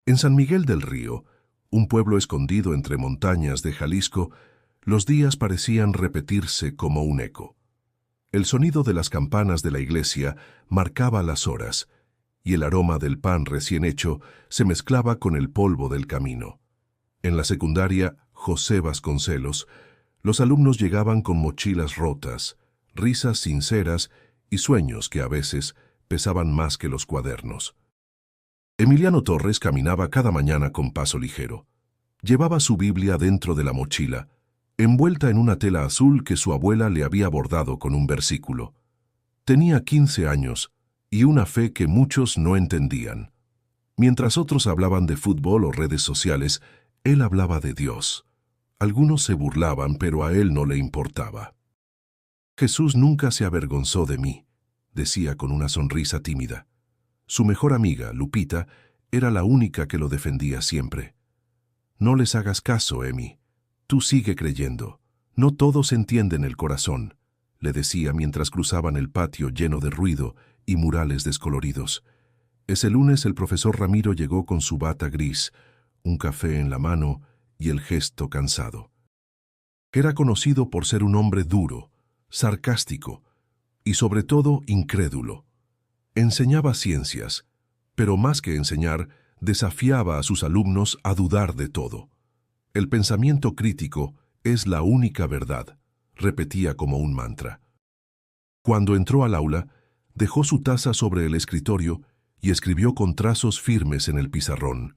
En San Miguel del Río, un pueblo escondido entre montañas de Jalisco, los días parecían repetirse como un eco. El sonido de las campanas de la iglesia marcaba las horas, y el aroma del pan recién hecho se mezclaba con el polvo del camino. En la secundaria José Vasconcelos, los alumnos llegaban con mochilas rotas, risas sinceras y sueños que a veces pesaban más que los cuadernos. Emiliano Torres caminaba cada mañana con paso ligero. Llevaba su Biblia dentro de la mochila, envuelta en una tela azul que su abuela le había bordado con un versículo. Tenía 15 años y una fe que muchos no entendían. Mientras otros hablaban de fútbol o redes sociales, él hablaba de Dios. Algunos se burlaban, pero a él no le importaba. Jesús nunca se avergonzó de mí, decía con una sonrisa tímida. Su mejor amiga, Lupita, era la única que lo defendía siempre. No les hagas caso, Emi. Tú sigue creyendo. No todos entienden el corazón, le decía mientras cruzaban el patio lleno de ruido y murales descoloridos. Ese lunes el profesor Ramiro llegó con su bata gris, un café en la mano y el gesto cansado. Era conocido por ser un hombre duro, sarcástico y sobre todo incrédulo. Enseñaba ciencias, pero más que enseñar, desafiaba a sus alumnos a dudar de todo. El pensamiento crítico es la única verdad, repetía como un mantra. Cuando entró al aula, dejó su taza sobre el escritorio y escribió con trazos firmes en el pizarrón: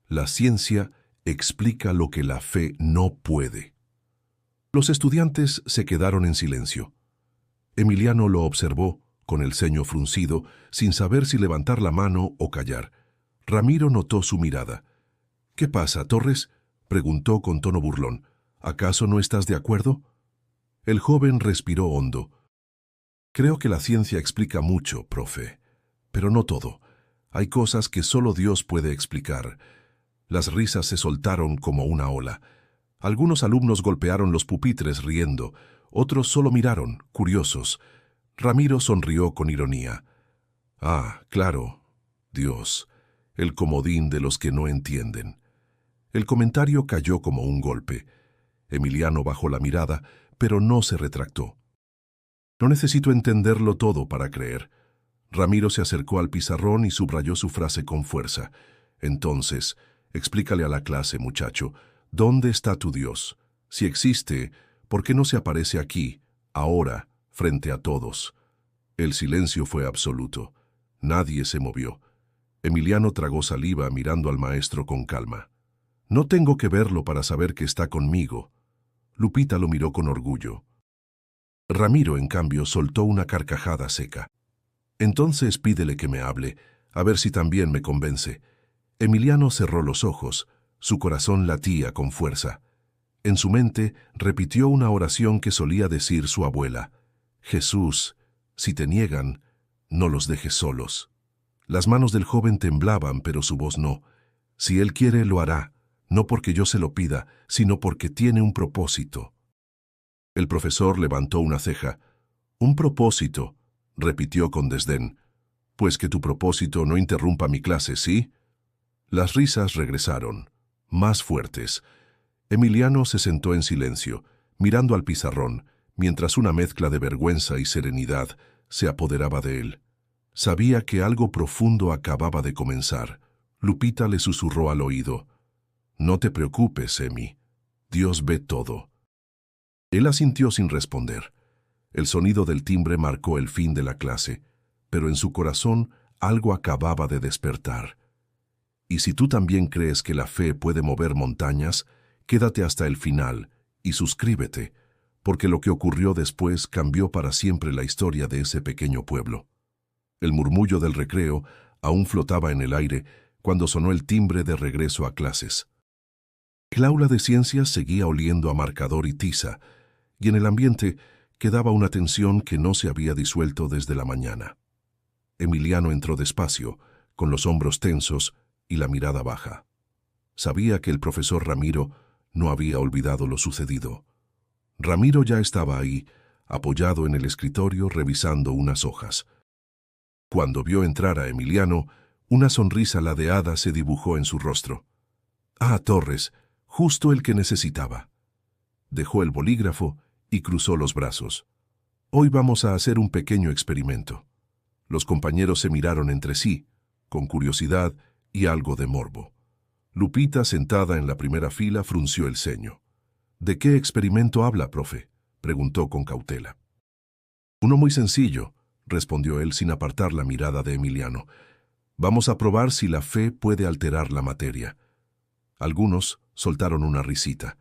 La ciencia explica lo que la fe no puede. Los estudiantes se quedaron en silencio. Emiliano lo observó, con el ceño fruncido, sin saber si levantar la mano o callar. Ramiro notó su mirada. «¿Qué pasa, Torres?», preguntó con tono burlón. «¿Acaso no estás de acuerdo?». El joven respiró hondo. «Creo que la ciencia explica mucho, profe, pero no todo. Hay cosas que solo Dios puede explicar». Las risas se soltaron como una ola. Algunos alumnos golpearon los pupitres riendo, otros solo miraron, curiosos. Ramiro sonrió con ironía. «Ah, claro, Dios, el comodín de los que no entienden». El comentario cayó como un golpe. Emiliano bajó la mirada, pero no se retractó. «No necesito entenderlo todo para creer». Ramiro se acercó al pizarrón y subrayó su frase con fuerza. «Entonces, explícale a la clase, muchacho, ¿dónde está tu Dios? Si existe, ¿por qué no se aparece aquí, ahora, frente a todos?». El silencio fue absoluto. Nadie se movió. Emiliano tragó saliva mirando al maestro con calma. «No tengo que verlo para saber que está conmigo». Lupita lo miró con orgullo. Ramiro, en cambio, soltó una carcajada seca. «Entonces pídele que me hable, a ver si también me convence». Emiliano cerró los ojos. Su corazón latía con fuerza. En su mente repitió una oración que solía decir su abuela: «Jesús, si te niegan, no los dejes solos». Las manos del joven temblaban, pero su voz no. «Si él quiere, lo hará, no porque yo se lo pida, sino porque tiene un propósito». El profesor levantó una ceja. «¿Un propósito?», repitió con desdén. «Pues que tu propósito no interrumpa mi clase, ¿sí?». Las risas regresaron, más fuertes. Emiliano se sentó en silencio, mirando al pizarrón, mientras una mezcla de vergüenza y serenidad se apoderaba de él. Sabía que algo profundo acababa de comenzar. Lupita le susurró al oído: «No te preocupes, Emi. Dios ve todo». Él asintió sin responder. El sonido del timbre marcó el fin de la clase, pero en su corazón algo acababa de despertar. Y si tú también crees que la fe puede mover montañas, quédate hasta el final y suscríbete, porque lo que ocurrió después cambió para siempre la historia de ese pequeño pueblo. El murmullo del recreo aún flotaba en el aire cuando sonó el timbre de regreso a clases. El aula de ciencias seguía oliendo a marcador y tiza, y en el ambiente quedaba una tensión que no se había disuelto desde la mañana. Emiliano entró despacio, con los hombros tensos y la mirada baja. Sabía que el profesor Ramiro no había olvidado lo sucedido. Ramiro ya estaba ahí, apoyado en el escritorio revisando unas hojas. Cuando vio entrar a Emiliano, Una sonrisa ladeada se dibujó en su rostro. Ah, Torres, justo el que necesitaba. Dejó el bolígrafo y cruzó los brazos. Hoy vamos a hacer un pequeño experimento. Los compañeros se miraron entre sí, con curiosidad y algo de morbo. Lupita, sentada en la primera fila, frunció el ceño. ¿De qué experimento habla, profe?, preguntó con cautela. Uno muy sencillo, respondió él sin apartar la mirada de Emiliano. Vamos a probar si la fe puede alterar la materia. Algunos soltaron una risita.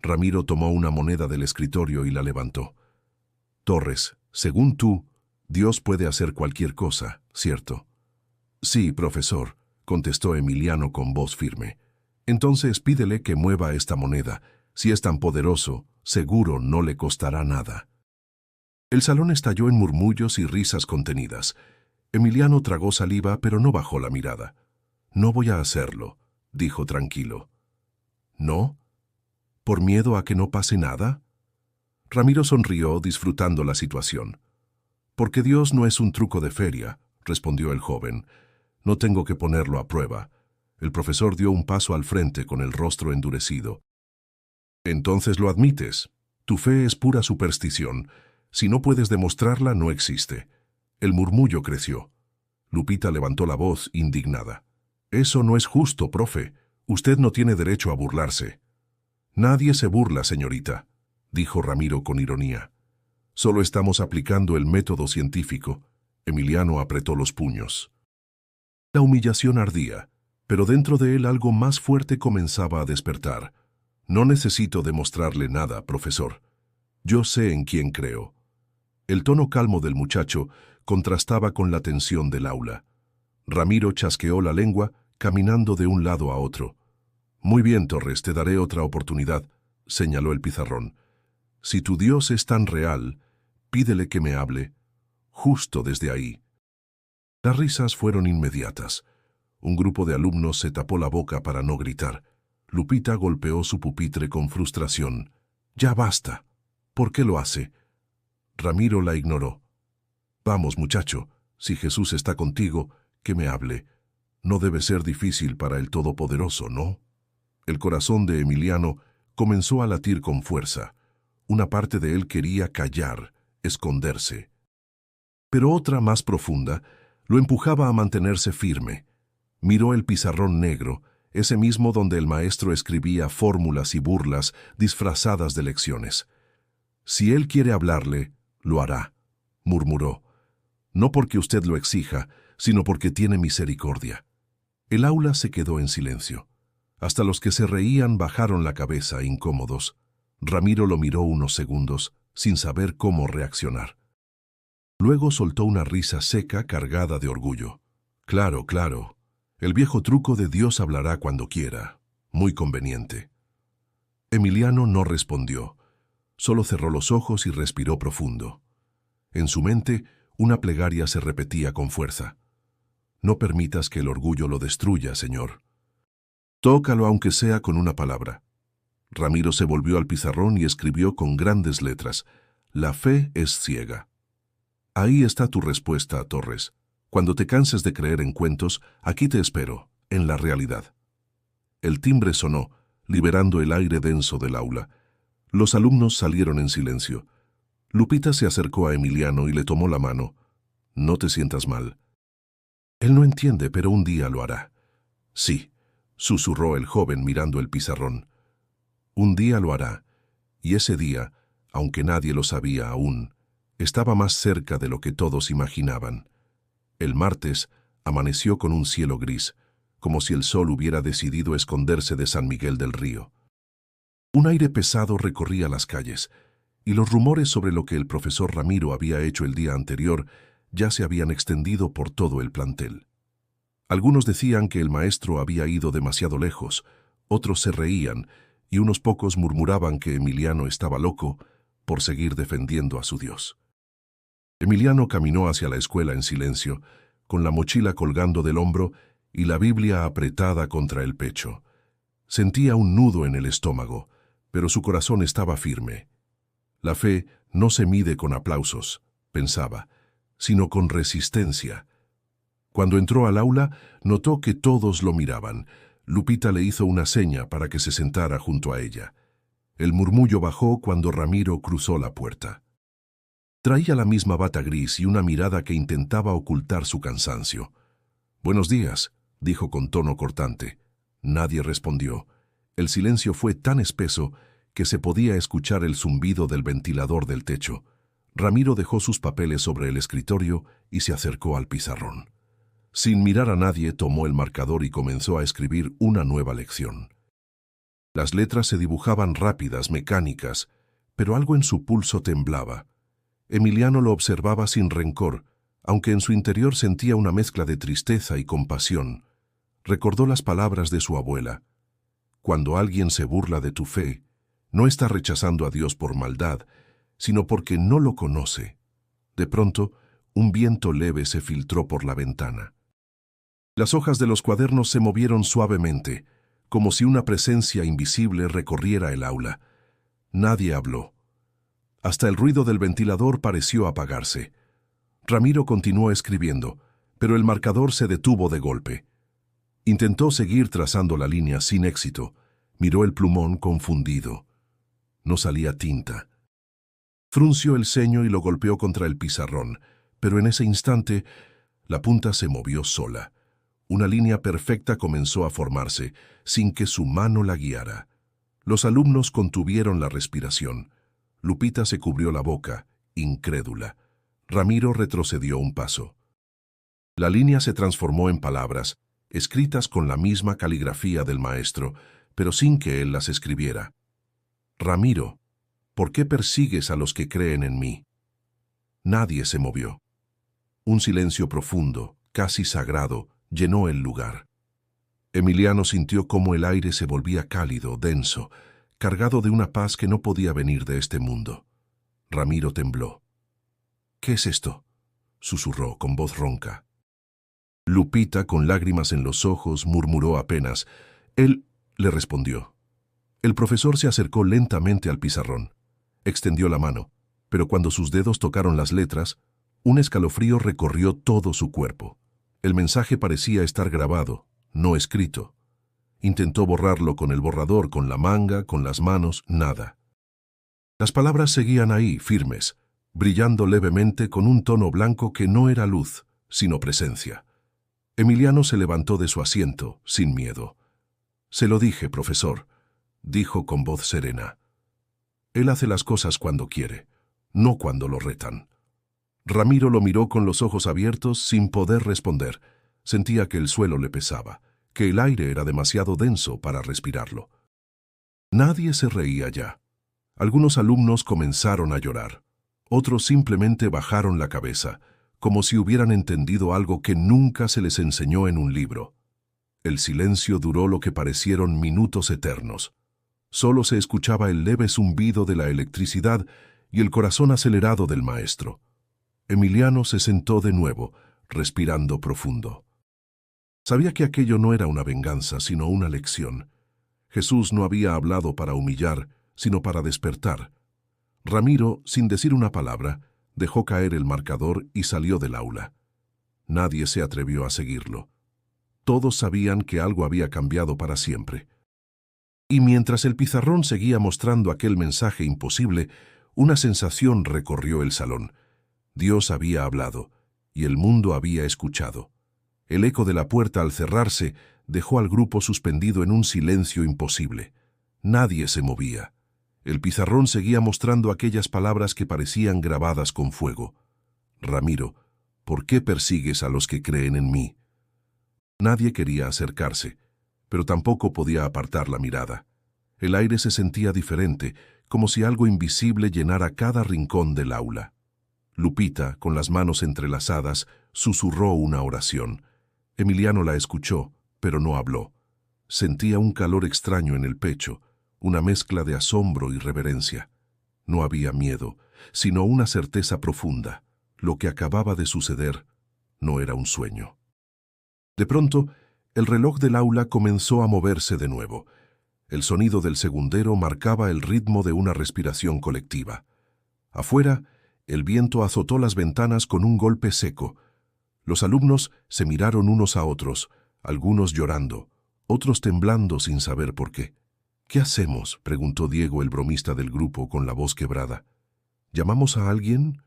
Ramiro tomó una moneda del escritorio y la levantó. Torres, según tú, Dios puede hacer cualquier cosa, ¿cierto? Sí, profesor, contestó Emiliano con voz firme. Entonces pídele que mueva esta moneda. Si es tan poderoso, seguro no le costará nada. El salón estalló en murmullos y risas contenidas. Emiliano tragó saliva, pero no bajó la mirada. No voy a hacerlo, dijo tranquilo. ¿No? ¿Por miedo a que no pase nada? Ramiro sonrió, disfrutando la situación. Porque Dios no es un truco de feria, respondió el joven. No tengo que ponerlo a prueba. El profesor dio un paso al frente con el rostro endurecido. Entonces lo admites. Tu fe es pura superstición. Si no puedes demostrarla, no existe. El murmullo creció. Lupita levantó la voz, indignada. Eso no es justo, profe. Usted no tiene derecho a burlarse. Nadie se burla, señorita, dijo Ramiro con ironía. Solo estamos aplicando el método científico. Emiliano apretó los puños. La humillación ardía, pero dentro de él algo más fuerte comenzaba a despertar. No necesito demostrarle nada, profesor. Yo sé en quién creo. El tono calmo del muchacho contrastaba con la tensión del aula. Ramiro chasqueó la lengua, caminando de un lado a otro. Muy bien, Torres, te daré otra oportunidad, señaló el pizarrón. Si tu Dios es tan real, pídele que me hable, justo desde ahí. Las risas fueron inmediatas. Un grupo de alumnos se tapó la boca para no gritar. Lupita golpeó su pupitre con frustración. Ya basta. ¿Por qué lo hace? Ramiro la ignoró. Vamos, muchacho, si Jesús está contigo, que me hable. No debe ser difícil para el Todopoderoso, ¿no? El corazón de Emiliano comenzó a latir con fuerza. Una parte de él quería callar, esconderse. Pero otra, más profunda, lo empujaba a mantenerse firme. Miró el pizarrón negro, ese mismo donde el maestro escribía fórmulas y burlas disfrazadas de lecciones. Si él quiere hablarle, lo hará, murmuró. No porque usted lo exija, sino porque tiene misericordia. El aula se quedó en silencio. Hasta los que se reían bajaron la cabeza, incómodos. Ramiro lo miró unos segundos, sin saber cómo reaccionar. Luego soltó una risa seca cargada de orgullo. Claro, claro. El viejo truco de Dios hablará cuando quiera. Muy conveniente. Emiliano no respondió. Solo cerró los ojos y respiró profundo. En su mente, una plegaria se repetía con fuerza. No permitas que el orgullo lo destruya, Señor. Tócalo aunque sea con una palabra. Ramiro se volvió al pizarrón y escribió con grandes letras: La fe es ciega. Ahí está tu respuesta, Torres. Cuando te canses de creer en cuentos, aquí te espero, en la realidad. El timbre sonó, liberando el aire denso del aula. Los alumnos salieron en silencio. Lupita se acercó a Emiliano y le tomó la mano. No te sientas mal. Él no entiende, pero un día lo hará. Sí, susurró el joven mirando el pizarrón. Un día lo hará, y ese día, aunque nadie lo sabía aún, estaba más cerca de lo que todos imaginaban. El martes amaneció con un cielo gris, como si el sol hubiera decidido esconderse de San Miguel del Río. Un aire pesado recorría las calles, y los rumores sobre lo que el profesor Ramiro había hecho el día anterior ya se habían extendido por todo el plantel. Algunos decían que el maestro había ido demasiado lejos, otros se reían, y unos pocos murmuraban que Emiliano estaba loco por seguir defendiendo a su Dios. Emiliano caminó hacia la escuela en silencio, con la mochila colgando del hombro y la Biblia apretada contra el pecho. Sentía un nudo en el estómago, pero su corazón estaba firme. La fe no se mide con aplausos, pensaba, sino con resistencia. Cuando entró al aula, notó que todos lo miraban. Lupita le hizo una seña para que se sentara junto a ella. El murmullo bajó cuando Ramiro cruzó la puerta. Traía la misma bata gris y una mirada que intentaba ocultar su cansancio. «Buenos días», dijo con tono cortante. Nadie respondió. El silencio fue tan espeso que se podía escuchar el zumbido del ventilador del techo. Ramiro dejó sus papeles sobre el escritorio y se acercó al pizarrón. Sin mirar a nadie, tomó el marcador y comenzó a escribir una nueva lección. Las letras se dibujaban rápidas, mecánicas, pero algo en su pulso temblaba. Emiliano lo observaba sin rencor, aunque en su interior sentía una mezcla de tristeza y compasión. Recordó las palabras de su abuela. Cuando alguien se burla de tu fe, no está rechazando a Dios por maldad, sino porque no lo conoce. De pronto, un viento leve se filtró por la ventana. Las hojas de los cuadernos se movieron suavemente, como si una presencia invisible recorriera el aula. Nadie habló. Hasta el ruido del ventilador pareció apagarse. Ramiro continuó escribiendo, pero el marcador se detuvo de golpe. Intentó seguir trazando la línea sin éxito. Miró el plumón confundido. No salía tinta. Frunció el ceño y lo golpeó contra el pizarrón, pero en ese instante la punta se movió sola. Una línea perfecta comenzó a formarse, sin que su mano la guiara. Los alumnos contuvieron la respiración. Lupita se cubrió la boca, incrédula. Ramiro retrocedió un paso. La línea se transformó en palabras, escritas con la misma caligrafía del maestro, pero sin que él las escribiera. «Ramiro, ¿por qué persigues a los que creen en mí?» Nadie se movió. Un silencio profundo, casi sagrado, llenó el lugar. Emiliano sintió cómo el aire se volvía cálido, denso, cargado de una paz que no podía venir de este mundo. Ramiro tembló. «¿Qué es esto?», susurró con voz ronca. Lupita, con lágrimas en los ojos, murmuró apenas. Él le respondió. El profesor se acercó lentamente al pizarrón. Extendió la mano, pero cuando sus dedos tocaron las letras, un escalofrío recorrió todo su cuerpo. El mensaje parecía estar grabado, no escrito. Intentó borrarlo con el borrador, con la manga, con las manos, nada. Las palabras seguían ahí, firmes, brillando levemente con un tono blanco que no era luz, sino presencia. Emiliano se levantó de su asiento, sin miedo. «Se lo dije, profesor», dijo con voz serena. «Él hace las cosas cuando quiere, no cuando lo retan». Ramiro lo miró con los ojos abiertos sin poder responder. Sentía que el suelo le pesaba, que el aire era demasiado denso para respirarlo. Nadie se reía ya. Algunos alumnos comenzaron a llorar. Otros simplemente bajaron la cabeza, como si hubieran entendido algo que nunca se les enseñó en un libro. El silencio duró lo que parecieron minutos eternos. Solo se escuchaba el leve zumbido de la electricidad y el corazón acelerado del maestro. Emiliano se sentó de nuevo, respirando profundo. Sabía que aquello no era una venganza, sino una lección. Jesús no había hablado para humillar, sino para despertar. Ramiro, sin decir una palabra, dejó caer el marcador y salió del aula. Nadie se atrevió a seguirlo. Todos sabían que algo había cambiado para siempre. Y mientras el pizarrón seguía mostrando aquel mensaje imposible, una sensación recorrió el salón. Dios había hablado, y el mundo había escuchado. El eco de la puerta al cerrarse dejó al grupo suspendido en un silencio imposible. Nadie se movía. El pizarrón seguía mostrando aquellas palabras que parecían grabadas con fuego. «Ramiro, ¿por qué persigues a los que creen en mí?» Nadie quería acercarse, pero tampoco podía apartar la mirada. El aire se sentía diferente, como si algo invisible llenara cada rincón del aula. Lupita, con las manos entrelazadas, susurró una oración. Emiliano la escuchó, pero no habló. Sentía un calor extraño en el pecho, una mezcla de asombro y reverencia. No había miedo, sino una certeza profunda. Lo que acababa de suceder no era un sueño. De pronto, el reloj del aula comenzó a moverse de nuevo. El sonido del segundero marcaba el ritmo de una respiración colectiva. Afuera, el viento azotó las ventanas con un golpe seco. Los alumnos se miraron unos a otros, algunos llorando, otros temblando sin saber por qué. «¿Qué hacemos?», preguntó Diego, el bromista del grupo, con la voz quebrada. «¿Llamamos a alguien?»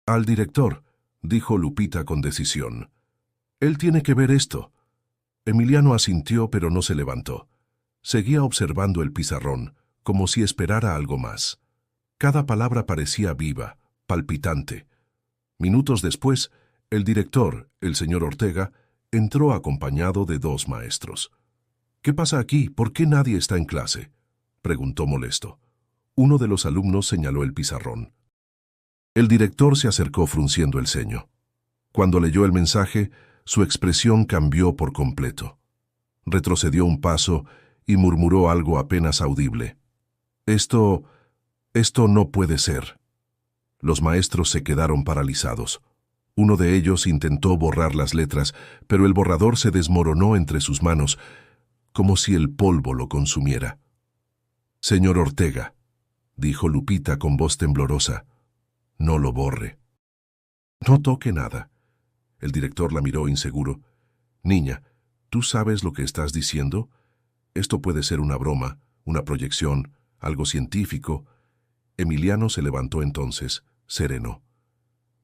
«Al director», dijo Lupita con decisión. «Él tiene que ver esto». Emiliano asintió, pero no se levantó. Seguía observando el pizarrón, como si esperara algo más. Cada palabra parecía viva, palpitante. Minutos después, el director, el señor Ortega, entró acompañado de 2 maestros. «¿Qué pasa aquí? ¿Por qué nadie está en clase?», preguntó molesto. Uno de los alumnos señaló el pizarrón. El director se acercó frunciendo el ceño. Cuando leyó el mensaje, su expresión cambió por completo. Retrocedió un paso y murmuró algo apenas audible. Esto no puede ser». Los maestros se quedaron paralizados. Uno de ellos intentó borrar las letras, pero el borrador se desmoronó entre sus manos, como si el polvo lo consumiera. «Señor Ortega», dijo Lupita con voz temblorosa, «no lo borre». «No toque nada». El director la miró inseguro. «Niña, ¿tú sabes lo que estás diciendo? Esto puede ser una broma, una proyección, algo científico». Emiliano se levantó entonces, sereno.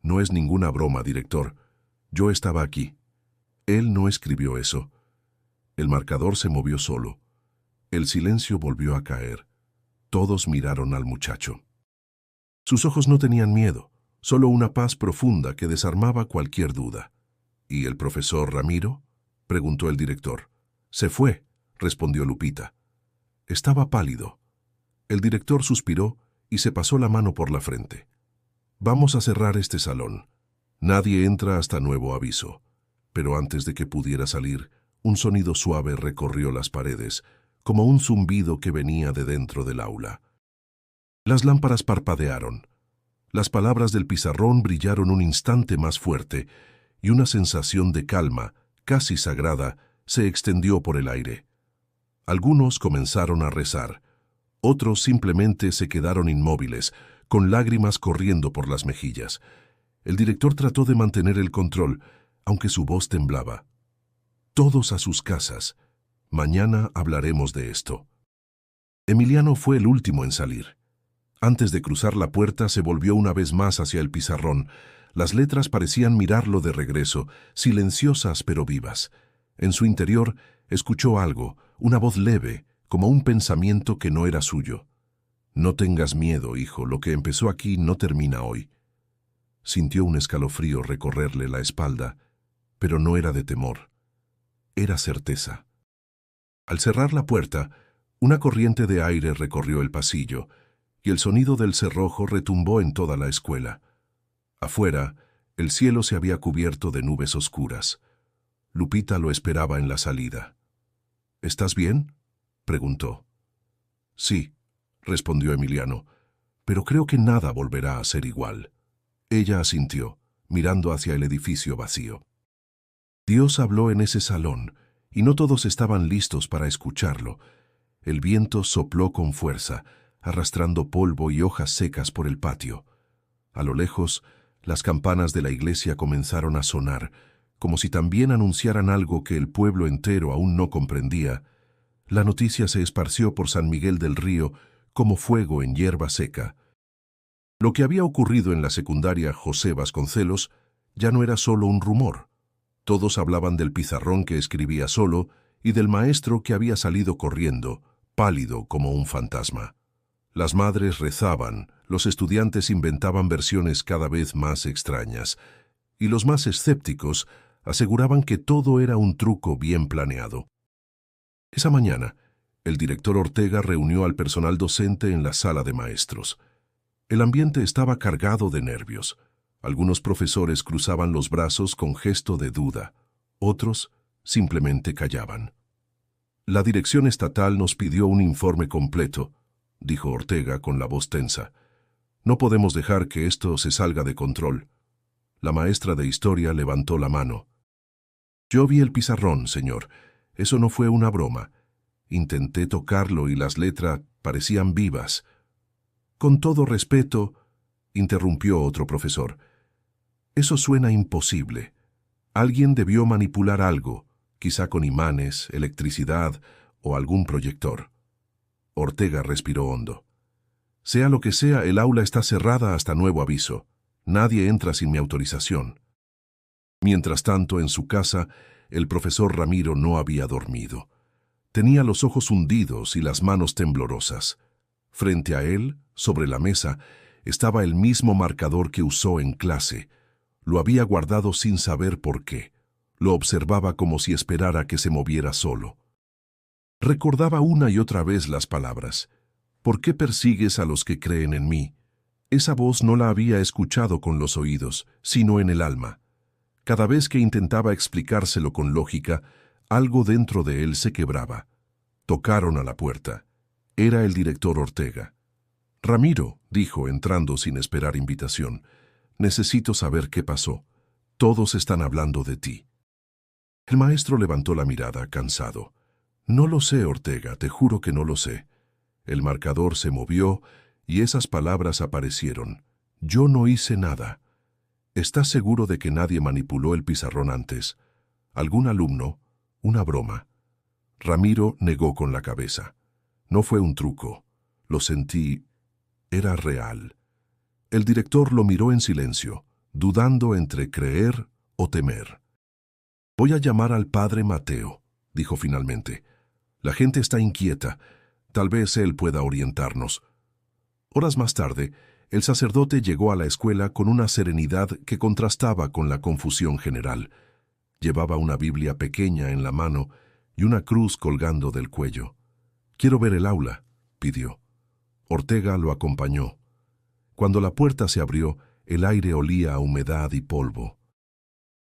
«No es ninguna broma, director. Yo estaba aquí. Él no escribió eso». El marcador se movió solo. El silencio volvió a caer. Todos miraron al muchacho. Sus ojos no tenían miedo, solo una paz profunda que desarmaba cualquier duda. «¿Y el profesor Ramiro?», preguntó el director. «Se fue», respondió Lupita. Estaba pálido. El director suspiró y se pasó la mano por la frente. «Vamos a cerrar este salón. Nadie entra hasta nuevo aviso». Pero antes de que pudiera salir, un sonido suave recorrió las paredes, como un zumbido que venía de dentro del aula. Las lámparas parpadearon. Las palabras del pizarrón brillaron un instante más fuerte, y una sensación de calma, casi sagrada, se extendió por el aire. Algunos comenzaron a rezar. Otros simplemente se quedaron inmóviles, con lágrimas corriendo por las mejillas. El director trató de mantener el control, aunque su voz temblaba. «Todos a sus casas. Mañana hablaremos de esto». Emiliano fue el último en salir. Antes de cruzar la puerta se volvió una vez más hacia el pizarrón. Las letras parecían mirarlo de regreso, silenciosas pero vivas. En su interior escuchó algo, una voz leve, como un pensamiento que no era suyo. «No tengas miedo, hijo, lo que empezó aquí no termina hoy». Sintió un escalofrío recorrerle la espalda, pero no era de temor. Era certeza. Al cerrar la puerta, una corriente de aire recorrió el pasillo, y el sonido del cerrojo retumbó en toda la escuela. Afuera, el cielo se había cubierto de nubes oscuras. Lupita lo esperaba en la salida. «¿Estás bien?», preguntó. «Sí», respondió Emiliano, «pero creo que nada volverá a ser igual». Ella asintió, mirando hacia el edificio vacío. Dios habló en ese salón, y no todos estaban listos para escucharlo. El viento sopló con fuerza, arrastrando polvo y hojas secas por el patio. A lo lejos, las campanas de la iglesia comenzaron a sonar, como si también anunciaran algo que el pueblo entero aún no comprendía. La noticia se esparció por San Miguel del Río como fuego en hierba seca. Lo que había ocurrido en la secundaria José Vasconcelos ya no era solo un rumor. Todos hablaban del pizarrón que escribía solo y del maestro que había salido corriendo, pálido como un fantasma. Las madres rezaban, los estudiantes inventaban versiones cada vez más extrañas, y los más escépticos aseguraban que todo era un truco bien planeado. Esa mañana, el director Ortega reunió al personal docente en la sala de maestros. El ambiente estaba cargado de nervios. Algunos profesores cruzaban los brazos con gesto de duda, otros simplemente callaban. «La dirección estatal nos pidió un informe completo», dijo Ortega con la voz tensa. «No podemos dejar que esto se salga de control». La maestra de historia levantó la mano. «Yo vi el pizarrón, señor. Eso no fue una broma. Intenté tocarlo y las letras parecían vivas». «Con todo respeto», interrumpió otro profesor, «eso suena imposible. Alguien debió manipular algo, quizá con imanes, electricidad o algún proyector. Ortega respiró hondo. Sea lo que sea, el aula está cerrada hasta nuevo aviso. Nadie entra sin mi autorización. Mientras tanto, en su casa, el profesor Ramiro no había dormido. Tenía los ojos hundidos y las manos temblorosas. Frente a él, sobre la mesa, estaba el mismo marcador que usó en clase. Lo había guardado sin saber por qué. Lo observaba como si esperara que se moviera solo. Recordaba una y otra vez las palabras. ¿Por qué persigues a los que creen en mí? Esa voz no la había escuchado con los oídos, sino en el alma. Cada vez que intentaba explicárselo con lógica, algo dentro de él se quebraba. Tocaron a la puerta. Era el director Ortega. «Ramiro», dijo, entrando sin esperar invitación, «necesito saber qué pasó. Todos están hablando de ti». El maestro levantó la mirada, cansado. «No lo sé, Ortega, te juro que no lo sé». El marcador se movió y esas palabras aparecieron. «Yo no hice nada». «¿Estás seguro de que nadie manipuló el pizarrón antes? ¿Algún alumno? ¿Una broma?» Ramiro negó con la cabeza. «No fue un truco. Lo sentí. Era real». El director lo miró en silencio, dudando entre creer o temer. «Voy a llamar al padre Mateo», dijo finalmente. «La gente está inquieta. Tal vez él pueda orientarnos». Horas más tarde, el sacerdote llegó a la escuela con una serenidad que contrastaba con la confusión general. Llevaba una Biblia pequeña en la mano y una cruz colgando del cuello. «Quiero ver el aula», pidió. Ortega lo acompañó. Cuando la puerta se abrió, el aire olía a humedad y polvo.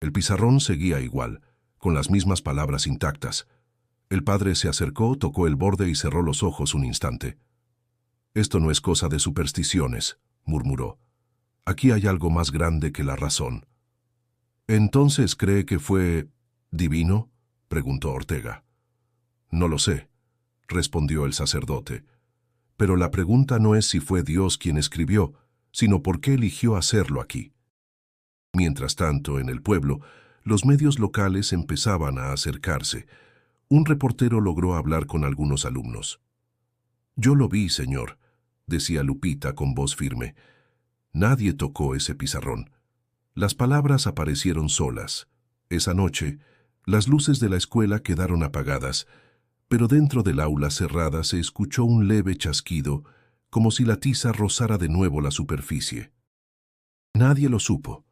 El pizarrón seguía igual, con las mismas palabras intactas. El padre se acercó, tocó el borde y cerró los ojos un instante. «Esto no es cosa de supersticiones», murmuró. «Aquí hay algo más grande que la razón». «¿Entonces cree que fue divino?», preguntó Ortega. «No lo sé», respondió el sacerdote. «Pero la pregunta no es si fue Dios quien escribió, sino por qué eligió hacerlo aquí». Mientras tanto, en el pueblo, los medios locales empezaban a acercarse. Un reportero logró hablar con algunos alumnos. «Yo lo vi, señor», decía Lupita con voz firme. «Nadie tocó ese pizarrón». Las palabras aparecieron solas. Esa noche, las luces de la escuela quedaron apagadas, pero dentro del aula cerrada se escuchó un leve chasquido, como si la tiza rozara de nuevo la superficie. Nadie lo supo,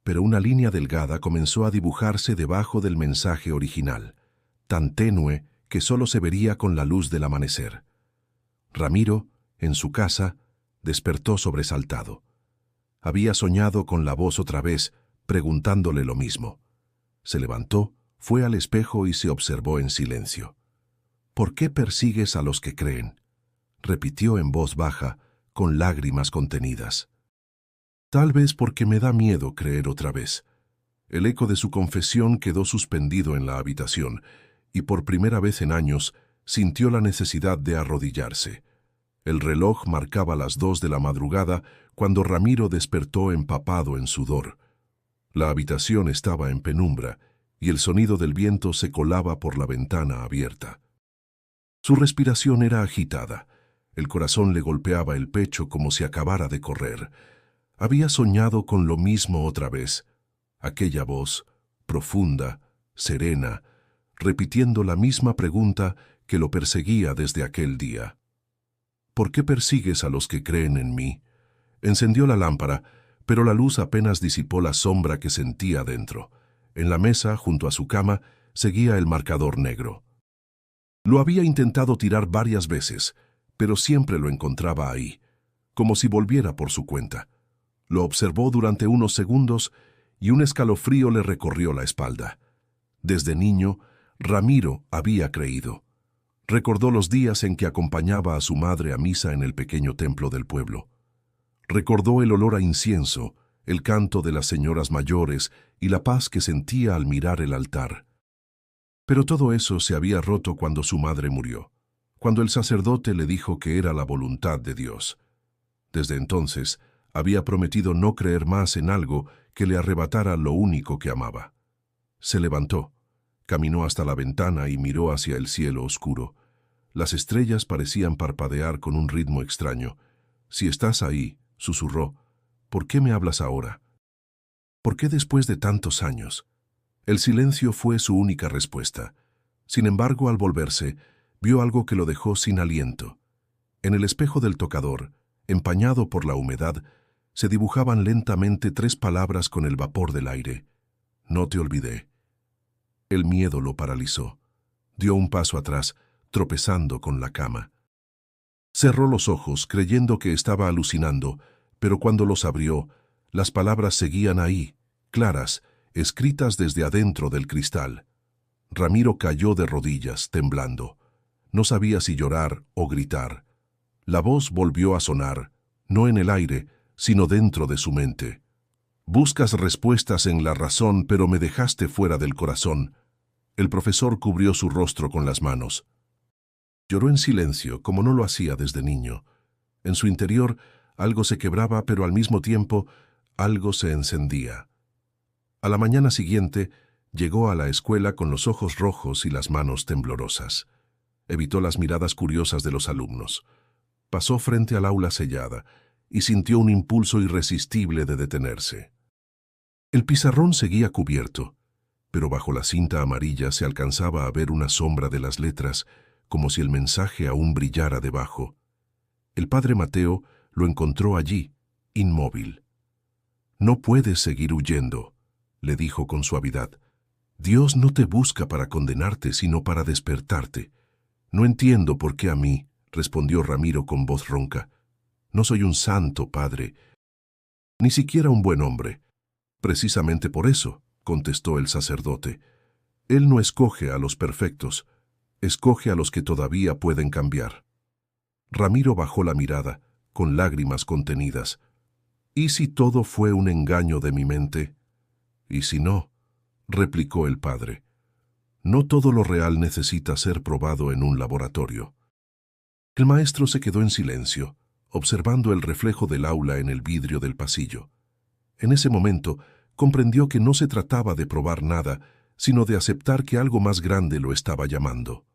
pero una línea delgada comenzó a dibujarse debajo del mensaje original, tan tenue que solo se vería con la luz del amanecer. Ramiro, en su casa, despertó sobresaltado. Había soñado con la voz otra vez, preguntándole lo mismo. Se levantó, fue al espejo y se observó en silencio. «¿Por qué persigues a los que creen?», repitió en voz baja, con lágrimas contenidas. «Tal vez porque me da miedo creer otra vez». El eco de su confesión quedó suspendido en la habitación, y por primera vez en años sintió la necesidad de arrodillarse. El reloj marcaba las 2 de la madrugada cuando Ramiro despertó empapado en sudor. La habitación estaba en penumbra, y el sonido del viento se colaba por la ventana abierta. Su respiración era agitada. El corazón le golpeaba el pecho como si acabara de correr. Había soñado con lo mismo otra vez. Aquella voz, profunda, serena, repitiendo la misma pregunta que lo perseguía desde aquel día. «¿Por qué persigues a los que creen en mí?». Encendió la lámpara, pero la luz apenas disipó la sombra que sentía dentro. En la mesa, junto a su cama, seguía el marcador negro. Lo había intentado tirar varias veces, pero siempre lo encontraba ahí, como si volviera por su cuenta. Lo observó durante unos segundos y un escalofrío le recorrió la espalda. Desde niño, Ramiro había creído. Recordó los días en que acompañaba a su madre a misa en el pequeño templo del pueblo. Recordó el olor a incienso, el canto de las señoras mayores y la paz que sentía al mirar el altar. Pero todo eso se había roto cuando su madre murió, cuando el sacerdote le dijo que era la voluntad de Dios. Desde entonces, había prometido no creer más en algo que le arrebatara lo único que amaba. Se levantó, caminó hasta la ventana y miró hacia el cielo oscuro. Las estrellas parecían parpadear con un ritmo extraño. «Si estás ahí», susurró, «¿por qué me hablas ahora? ¿Por qué después de tantos años?» El silencio fue su única respuesta. Sin embargo, al volverse, vio algo que lo dejó sin aliento. En el espejo del tocador, empañado por la humedad, se dibujaban lentamente 3 palabras con el vapor del aire. «No te olvidé». El miedo lo paralizó. Dio un paso atrás, tropezando con la cama. Cerró los ojos, creyendo que estaba alucinando, pero cuando los abrió, las palabras seguían ahí, claras, escritas desde adentro del cristal. Ramiro cayó de rodillas, temblando. No sabía si llorar o gritar. La voz volvió a sonar, no en el aire, sino dentro de su mente. «Buscas respuestas en la razón, pero me dejaste fuera del corazón». El profesor cubrió su rostro con las manos. Lloró en silencio, como no lo hacía desde niño. En su interior, algo se quebraba, pero al mismo tiempo, algo se encendía. A la mañana siguiente, llegó a la escuela con los ojos rojos y las manos temblorosas. Evitó las miradas curiosas de los alumnos. Pasó frente al aula sellada y sintió un impulso irresistible de detenerse. El pizarrón seguía cubierto, pero bajo la cinta amarilla se alcanzaba a ver una sombra de las letras, como si el mensaje aún brillara debajo. El padre Mateo lo encontró allí, inmóvil. «No puedes seguir huyendo», le dijo con suavidad. «Dios no te busca para condenarte, sino para despertarte». «No entiendo por qué a mí», respondió Ramiro con voz ronca. «No soy un santo, padre, ni siquiera un buen hombre». «Precisamente por eso», contestó el sacerdote. «Él no escoge a los perfectos, escoge a los que todavía pueden cambiar». Ramiro bajó la mirada, con lágrimas contenidas. «¿Y si todo fue un engaño de mi mente?» «¿Y si no?», replicó el padre. «No todo lo real necesita ser probado en un laboratorio». El maestro se quedó en silencio, observando el reflejo del aula en el vidrio del pasillo. En ese momento, comprendió que no se trataba de probar nada, sino de aceptar que algo más grande lo estaba llamando.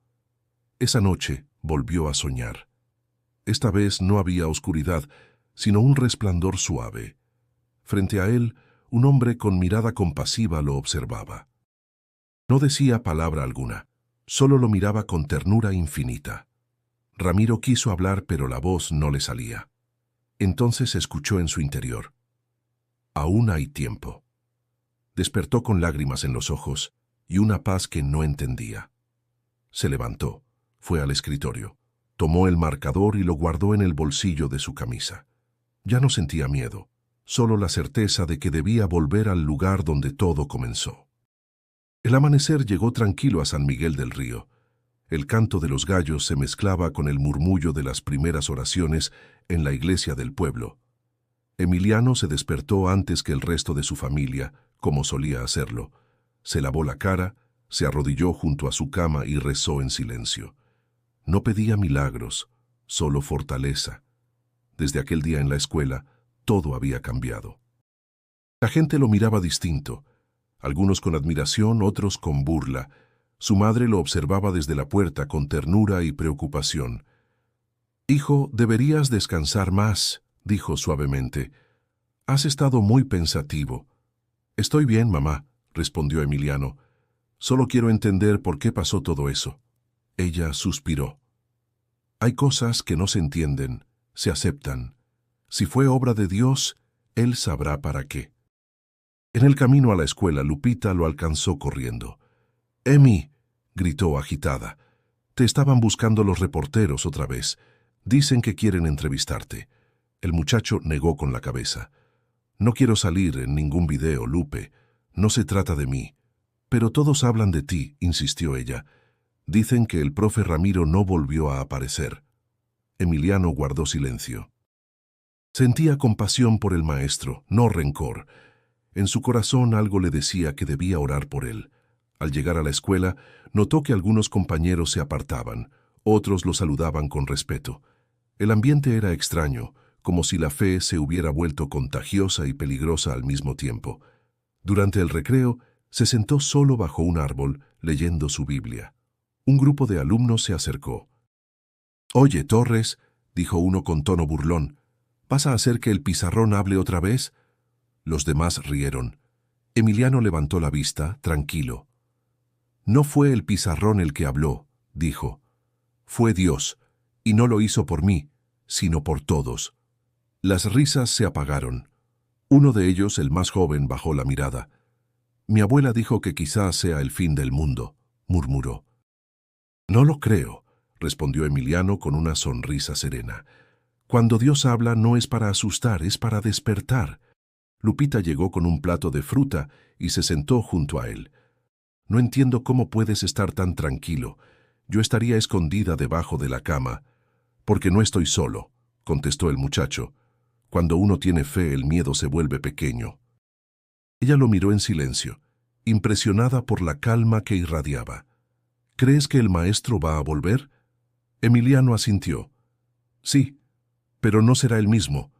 Esa noche volvió a soñar. Esta vez no había oscuridad, sino un resplandor suave. Frente a él, un hombre con mirada compasiva lo observaba. No decía palabra alguna, solo lo miraba con ternura infinita. Ramiro quiso hablar, pero la voz no le salía. Entonces escuchó en su interior: «Aún hay tiempo». Despertó con lágrimas en los ojos y una paz que no entendía. Se levantó, fue al escritorio, tomó el marcador y lo guardó en el bolsillo de su camisa. Ya no sentía miedo, solo la certeza de que debía volver al lugar donde todo comenzó. El amanecer llegó tranquilo a San Miguel del Río. El canto de los gallos se mezclaba con el murmullo de las primeras oraciones en la iglesia del pueblo. Emiliano se despertó antes que el resto de su familia, como solía hacerlo. Se lavó la cara, se arrodilló junto a su cama y rezó en silencio. No pedía milagros, solo fortaleza. Desde aquel día en la escuela, todo había cambiado. La gente lo miraba distinto, algunos con admiración, otros con burla. Su madre lo observaba desde la puerta con ternura y preocupación. «Hijo, deberías descansar más», dijo suavemente. «Has estado muy pensativo». «Estoy bien, mamá», respondió Emiliano. «Solo quiero entender por qué pasó todo eso». Ella suspiró. «Hay cosas que no se entienden, se aceptan. Si fue obra de Dios, Él sabrá para qué». En el camino a la escuela, Lupita lo alcanzó corriendo. «Emi», gritó agitada, «te estaban buscando los reporteros otra vez. Dicen que quieren entrevistarte». El muchacho negó con la cabeza. «No quiero salir en ningún video, Lupe. No se trata de mí». «Pero todos hablan de ti», insistió ella. «Dicen que el profe Ramiro no volvió a aparecer». Emiliano guardó silencio. Sentía compasión por el maestro, no rencor. En su corazón algo le decía que debía orar por él. Al llegar a la escuela, notó que algunos compañeros se apartaban, otros lo saludaban con respeto. El ambiente era extraño, como si la fe se hubiera vuelto contagiosa y peligrosa al mismo tiempo. Durante el recreo, Se sentó solo bajo un árbol, leyendo su Biblia. Un grupo de alumnos se acercó. «Oye, Torres», dijo uno con tono burlón, «¿vas a hacer que el pizarrón hable otra vez?» Los demás rieron. Emiliano levantó la vista, tranquilo. «No fue el pizarrón el que habló», dijo. «Fue Dios, y no lo hizo por mí, sino por todos». Las risas se apagaron. Uno de ellos, el más joven, bajó la mirada. «Mi abuela dijo que quizás sea el fin del mundo», murmuró. «No lo creo», respondió Emiliano con una sonrisa serena. «Cuando Dios habla no es para asustar, es para despertar». Lupita llegó con un plato de fruta y se sentó junto a él. «No entiendo cómo puedes estar tan tranquilo. Yo estaría escondida debajo de la cama». «Porque no estoy solo», contestó el muchacho. «Cuando uno tiene fe, el miedo se vuelve pequeño». Ella lo miró en silencio, impresionada por la calma que irradiaba. «¿Crees que el maestro va a volver?» Emiliano asintió. «Sí, pero no será el mismo.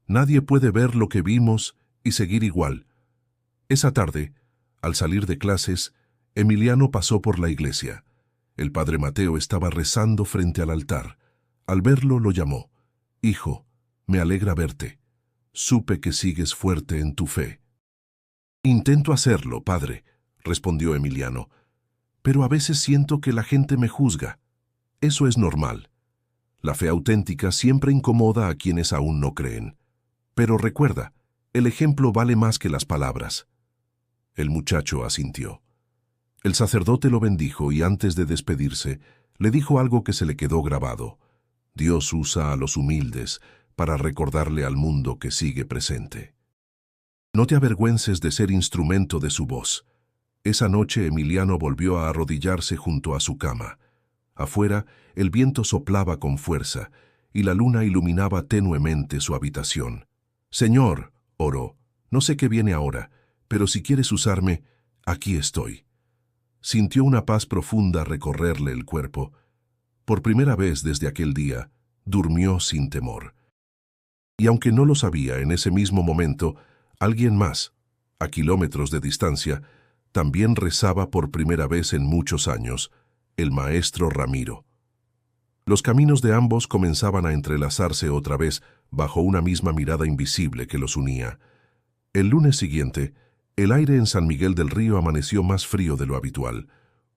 Nadie puede ver lo que vimos y seguir igual». Esa tarde, al salir de clases, Emiliano pasó por la iglesia. El padre Mateo estaba rezando frente al altar. Al verlo, lo llamó. «Hijo, me alegra verte. Supe que sigues fuerte en tu fe». «Intento hacerlo, padre», respondió Emiliano, «pero a veces siento que la gente me juzga. Eso es normal. La fe auténtica siempre incomoda a quienes aún no creen. Pero recuerda, el ejemplo vale más que las palabras». El muchacho asintió. El sacerdote lo bendijo y antes de despedirse, le dijo algo que se le quedó grabado. Dios usa a los humildes para recordarle al mundo que sigue presente. No te avergüences de ser instrumento de su voz. Esa noche Emiliano volvió a arrodillarse junto a su cama. Afuera, el viento soplaba con fuerza y la luna iluminaba tenuemente su habitación. «Señor», oró, «no sé qué viene ahora, pero si quieres usarme, aquí estoy». Sintió una paz profunda recorrerle el cuerpo. Por primera vez desde aquel día, durmió sin temor. Y aunque no lo sabía en ese mismo momento, alguien más, a kilómetros de distancia, también rezaba por primera vez en muchos años, el maestro Ramiro. Los caminos de ambos comenzaban a entrelazarse otra vez bajo una misma mirada invisible que los unía. El lunes siguiente, el aire en San Miguel del Río amaneció más frío de lo habitual.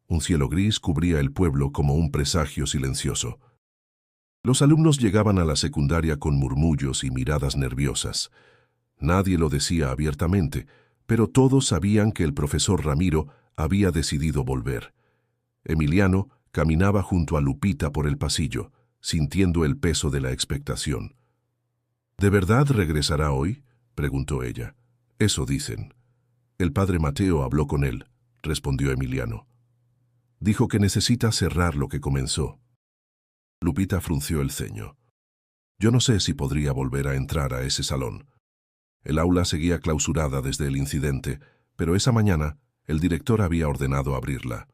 Un cielo gris cubría el pueblo como un presagio silencioso. Los alumnos llegaban a la secundaria con murmullos y miradas nerviosas. Nadie lo decía abiertamente, pero todos sabían que el profesor Ramiro había decidido volver. Emiliano caminaba junto a Lupita por el pasillo, sintiendo el peso de la expectación. «¿De verdad regresará hoy?», preguntó ella. «Eso dicen». «El padre Mateo habló con él», respondió Emiliano. «Dijo que necesita cerrar lo que comenzó». Lupita frunció el ceño. «Yo no sé si podría volver a entrar a ese salón». El aula seguía clausurada desde el incidente, pero esa mañana el director había ordenado abrirla.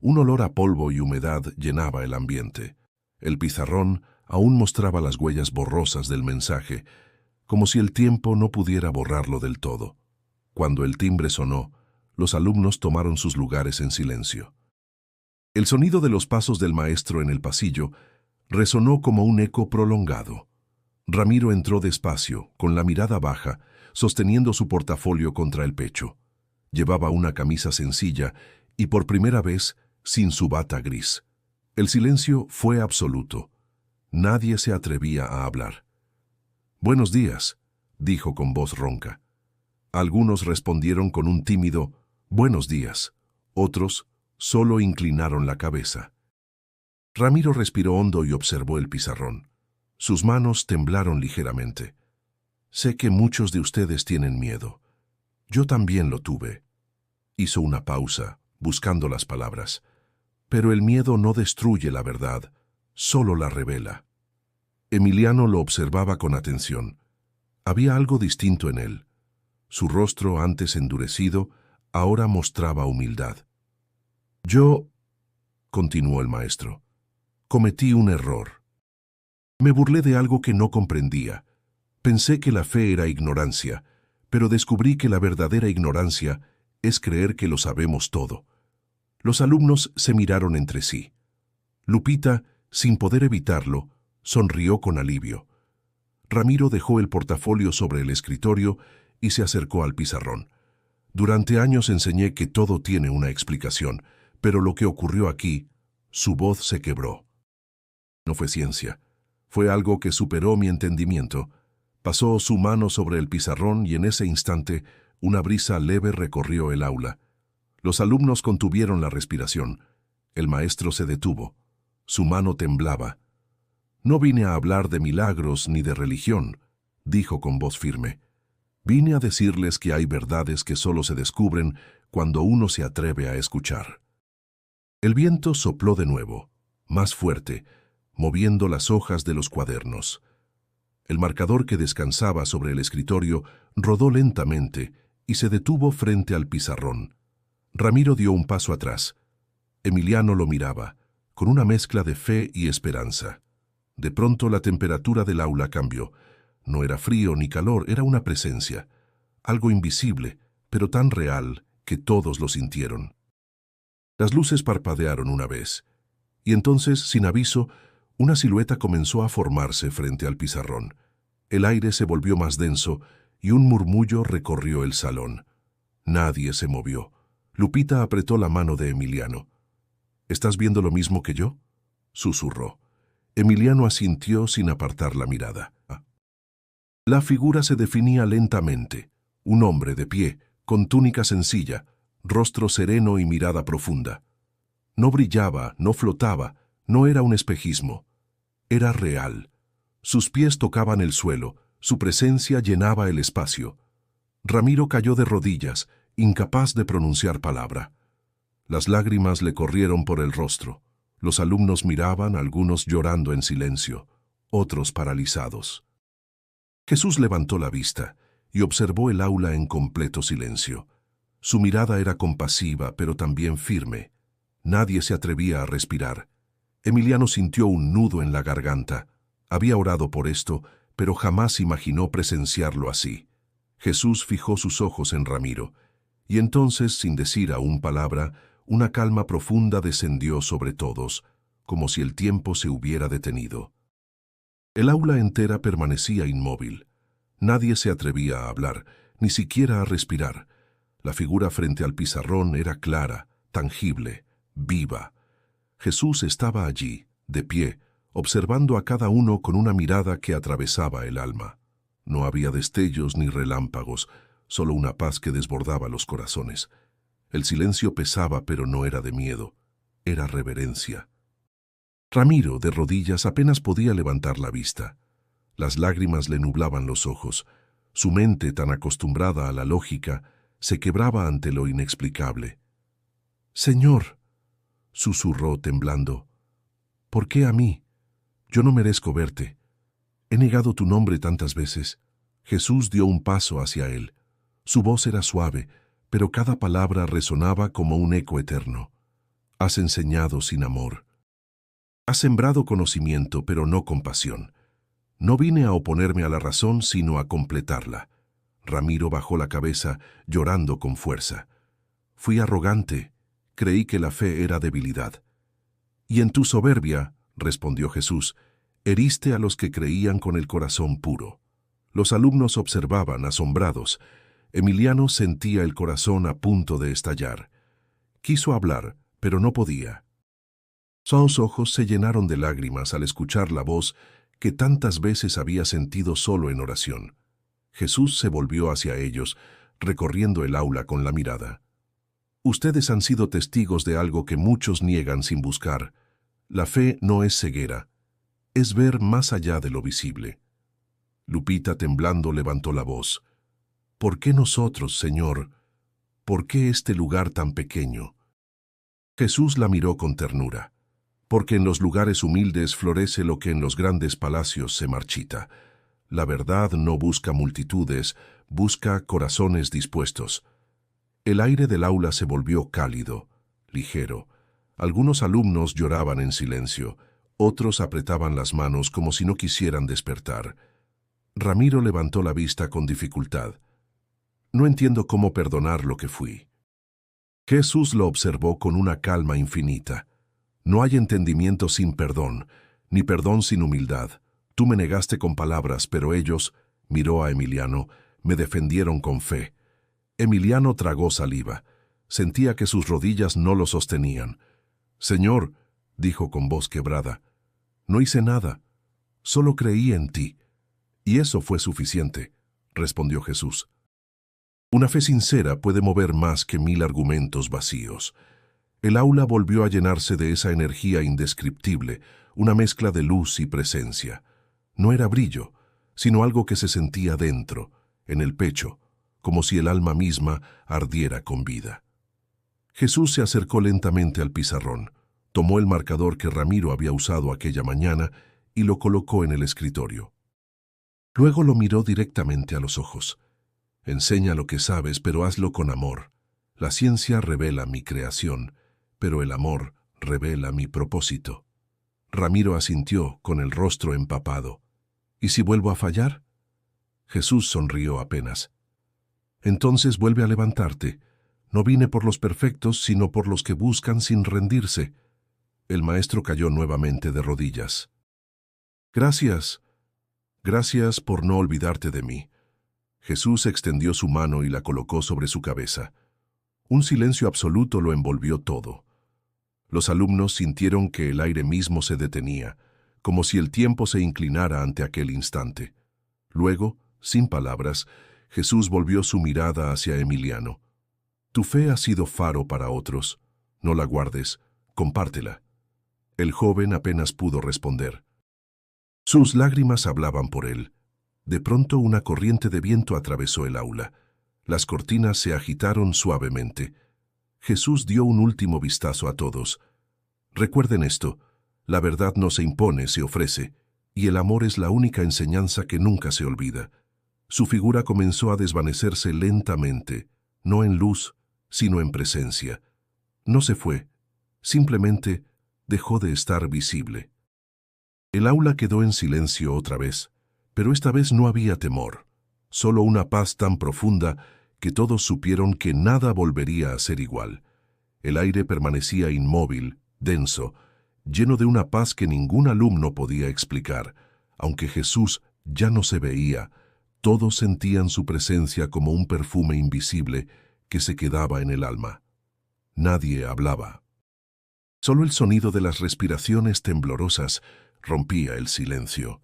Un olor a polvo y humedad llenaba el ambiente. El pizarrón aún mostraba las huellas borrosas del mensaje, como si el tiempo no pudiera borrarlo del todo. Cuando el timbre sonó, los alumnos tomaron sus lugares en silencio. El sonido de los pasos del maestro en el pasillo resonó como un eco prolongado. Ramiro entró despacio, con la mirada baja, sosteniendo su portafolio contra el pecho. Llevaba una camisa sencilla y por primera vez sin su bata gris. El silencio fue absoluto. Nadie se atrevía a hablar. «Buenos días», dijo con voz ronca. Algunos respondieron con un tímido «buenos días». Otros solo inclinaron la cabeza. Ramiro respiró hondo y observó el pizarrón. Sus manos temblaron ligeramente. «Sé que muchos de ustedes tienen miedo. Yo también lo tuve». Hizo una pausa, buscando las palabras. «Pero el miedo no destruye la verdad, solo la revela». Emiliano lo observaba con atención. Había algo distinto en él. Su rostro, antes endurecido, ahora mostraba humildad. «Yo», continuó el maestro, «cometí un error. Me burlé de algo que no comprendía. Pensé que la fe era ignorancia, pero descubrí que la verdadera ignorancia es creer que lo sabemos todo. Los alumnos se miraron entre sí. Lupita, sin poder evitarlo, sonrió con alivio. Ramiro dejó el portafolio sobre el escritorio y se acercó al pizarrón. Durante años enseñé que todo tiene una explicación, pero lo que ocurrió aquí, su voz se quebró. No fue ciencia. Fue algo que superó mi entendimiento. Pasó su mano sobre el pizarrón y en ese instante una brisa leve recorrió el aula. Los alumnos contuvieron la respiración. El maestro se detuvo. Su mano temblaba. «No vine a hablar de milagros ni de religión», dijo con voz firme. «Vine a decirles que hay verdades que solo se descubren cuando uno se atreve a escuchar». El viento sopló de nuevo, más fuerte, moviendo las hojas de los cuadernos. El marcador que descansaba sobre el escritorio rodó lentamente y se detuvo frente al pizarrón. Ramiro dio un paso atrás. Emiliano lo miraba, con una mezcla de fe y esperanza. De pronto la temperatura del aula cambió. No era frío ni calor, era una presencia. Algo invisible, pero tan real que todos lo sintieron. Las luces parpadearon una vez, y entonces, sin aviso, una silueta comenzó a formarse frente al pizarrón. El aire se volvió más denso y un murmullo recorrió el salón. Nadie se movió. Lupita apretó la mano de Emiliano. «¿Estás viendo lo mismo que yo?», susurró. Emiliano asintió sin apartar la mirada. La figura se definía lentamente. Un hombre de pie, con túnica sencilla, rostro sereno y mirada profunda. No brillaba, no flotaba, no era un espejismo. Era real. Sus pies tocaban el suelo, su presencia llenaba el espacio. Ramiro cayó de rodillas, incapaz de pronunciar palabra. Las lágrimas le corrieron por el rostro. Los alumnos miraban, algunos llorando en silencio, otros paralizados. Jesús levantó la vista y observó el aula en completo silencio. Su mirada era compasiva, pero también firme. Nadie se atrevía a respirar. Emiliano sintió un nudo en la garganta. Había orado por esto, pero jamás imaginó presenciarlo así. Jesús fijó sus ojos en Ramiro, y entonces, sin decir aún palabra, una calma profunda descendió sobre todos, como si el tiempo se hubiera detenido. El aula entera permanecía inmóvil. Nadie se atrevía a hablar, ni siquiera a respirar. La figura frente al pizarrón era clara, tangible, viva. Jesús estaba allí, de pie, observando a cada uno con una mirada que atravesaba el alma. No había destellos ni relámpagos, solo una paz que desbordaba los corazones. El silencio pesaba, pero no era de miedo, era reverencia. Ramiro, de rodillas, apenas podía levantar la vista. Las lágrimas le nublaban los ojos. Su mente, tan acostumbrada a la lógica, se quebraba ante lo inexplicable. «Señor», susurró temblando, «¿por qué a mí? Yo no merezco verte. He negado tu nombre tantas veces». Jesús dio un paso hacia él. Su voz era suave, pero cada palabra resonaba como un eco eterno. «Has enseñado sin amor. Has sembrado conocimiento, pero no compasión. No vine a oponerme a la razón, sino a completarla». Ramiro bajó la cabeza, llorando con fuerza. «Fui arrogante. Creí que la fe era debilidad». «Y en tu soberbia», respondió Jesús, «heriste a los que creían con el corazón puro». Los alumnos observaban, asombrados. Emiliano sentía el corazón a punto de estallar. Quiso hablar, pero no podía. Sus ojos se llenaron de lágrimas al escuchar la voz que tantas veces había sentido solo en oración. Jesús se volvió hacia ellos, recorriendo el aula con la mirada. «Ustedes han sido testigos de algo que muchos niegan sin buscar. La fe no es ceguera, es ver más allá de lo visible». Lupita, temblando, levantó la voz. «¿Por qué nosotros, Señor? ¿Por qué este lugar tan pequeño?» Jesús la miró con ternura. «Porque en los lugares humildes florece lo que en los grandes palacios se marchita. La verdad no busca multitudes, busca corazones dispuestos». El aire del aula se volvió cálido, ligero. Algunos alumnos lloraban en silencio, otros apretaban las manos como si no quisieran despertar. Ramiro levantó la vista con dificultad. «No entiendo cómo perdonar lo que fui». Jesús lo observó con una calma infinita. No hay entendimiento sin perdón, ni perdón sin humildad. Tú me negaste con palabras, pero ellos, miró a Emiliano, me defendieron con fe. Emiliano tragó saliva. Sentía que sus rodillas no lo sostenían. Señor, dijo con voz quebrada, no hice nada, solo creí en ti. Y eso fue suficiente, respondió Jesús. Una fe sincera puede mover más que 1000 argumentos vacíos. El aula volvió a llenarse de esa energía indescriptible, una mezcla de luz y presencia. No era brillo, sino algo que se sentía dentro, en el pecho, como si el alma misma ardiera con vida. Jesús se acercó lentamente al pizarrón, tomó el marcador que Ramiro había usado aquella mañana y lo colocó en el escritorio. Luego lo miró directamente a los ojos. Enseña lo que sabes, pero hazlo con amor. La ciencia revela mi creación, pero el amor revela mi propósito. Ramiro asintió con el rostro empapado. ¿Y si vuelvo a fallar? Jesús sonrió apenas. Entonces vuelve a levantarte. No vine por los perfectos, sino por los que buscan sin rendirse. El maestro cayó nuevamente de rodillas. Gracias. Gracias por no olvidarte de mí. Jesús extendió su mano y la colocó sobre su cabeza. Un silencio absoluto lo envolvió todo. Los alumnos sintieron que el aire mismo se detenía, como si el tiempo se inclinara ante aquel instante. Luego, sin palabras, Jesús volvió su mirada hacia Emiliano. Tu fe ha sido faro para otros. No la guardes, compártela. El joven apenas pudo responder. Sus lágrimas hablaban por él. De pronto una corriente de viento atravesó el aula. Las cortinas se agitaron suavemente. Jesús dio un último vistazo a todos. Recuerden esto, la verdad no se impone, se ofrece, y el amor es la única enseñanza que nunca se olvida. Su figura comenzó a desvanecerse lentamente, no en luz, sino en presencia. No se fue, simplemente dejó de estar visible. El aula quedó en silencio otra vez, pero esta vez no había temor, solo una paz tan profunda que todos supieron que nada volvería a ser igual. El aire permanecía inmóvil, denso, lleno de una paz que ningún alumno podía explicar. Aunque Jesús ya no se veía, todos sentían su presencia como un perfume invisible que se quedaba en el alma. Nadie hablaba. Solo el sonido de las respiraciones temblorosas rompía el silencio.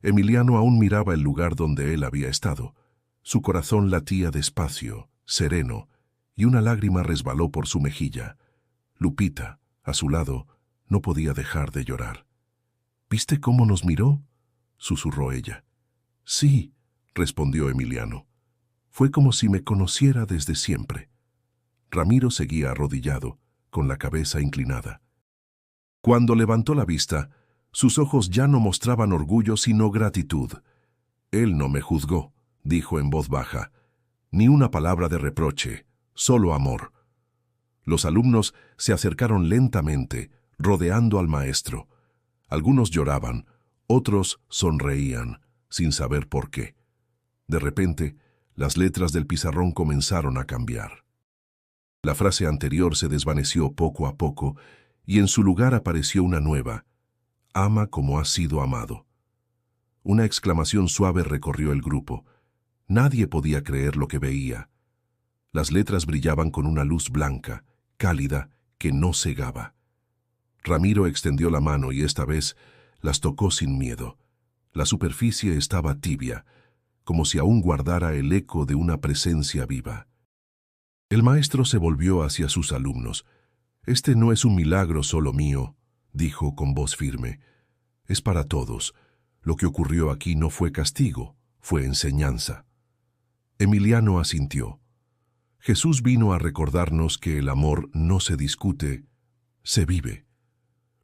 Emiliano aún miraba el lugar donde él había estado. Su corazón latía despacio, sereno, y una lágrima resbaló por su mejilla. Lupita, a su lado, no podía dejar de llorar. ¿Viste cómo nos miró?, susurró ella. Sí, respondió Emiliano. Fue como si me conociera desde siempre. Ramiro seguía arrodillado, con la cabeza inclinada. Cuando levantó la vista, sus ojos ya no mostraban orgullo sino gratitud. Él no me juzgó, dijo en voz baja. Ni una palabra de reproche, solo amor. Los alumnos se acercaron lentamente, rodeando al maestro. Algunos lloraban, otros sonreían, sin saber por qué. De repente, las letras del pizarrón comenzaron a cambiar. La frase anterior se desvaneció poco a poco y en su lugar apareció una nueva: ama como has sido amado. Una exclamación suave recorrió el grupo. Nadie podía creer lo que veía. Las letras brillaban con una luz blanca, cálida, que no cegaba. Ramiro extendió la mano y esta vez las tocó sin miedo. La superficie estaba tibia, como si aún guardara el eco de una presencia viva. El maestro se volvió hacia sus alumnos. Este no es un milagro solo mío, dijo con voz firme. Es para todos. Lo que ocurrió aquí no fue castigo, fue enseñanza. Emiliano asintió. Jesús vino a recordarnos que el amor no se discute, se vive.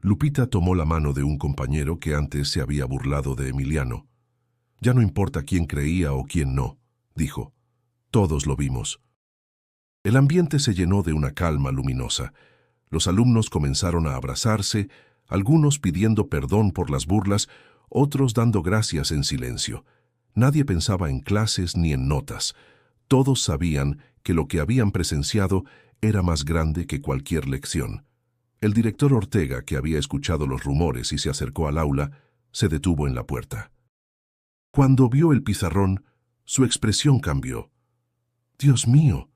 Lupita tomó la mano de un compañero que antes se había burlado de Emiliano. Ya no importa quién creía o quién no, dijo. Todos lo vimos. El ambiente se llenó de una calma luminosa. Los alumnos comenzaron a abrazarse, algunos pidiendo perdón por las burlas, otros dando gracias en silencio. Nadie pensaba en clases ni en notas. Todos sabían que lo que habían presenciado era más grande que cualquier lección. El director Ortega, que había escuchado los rumores y se acercó al aula, se detuvo en la puerta. Cuando vio el pizarrón, su expresión cambió. «Dios mío»,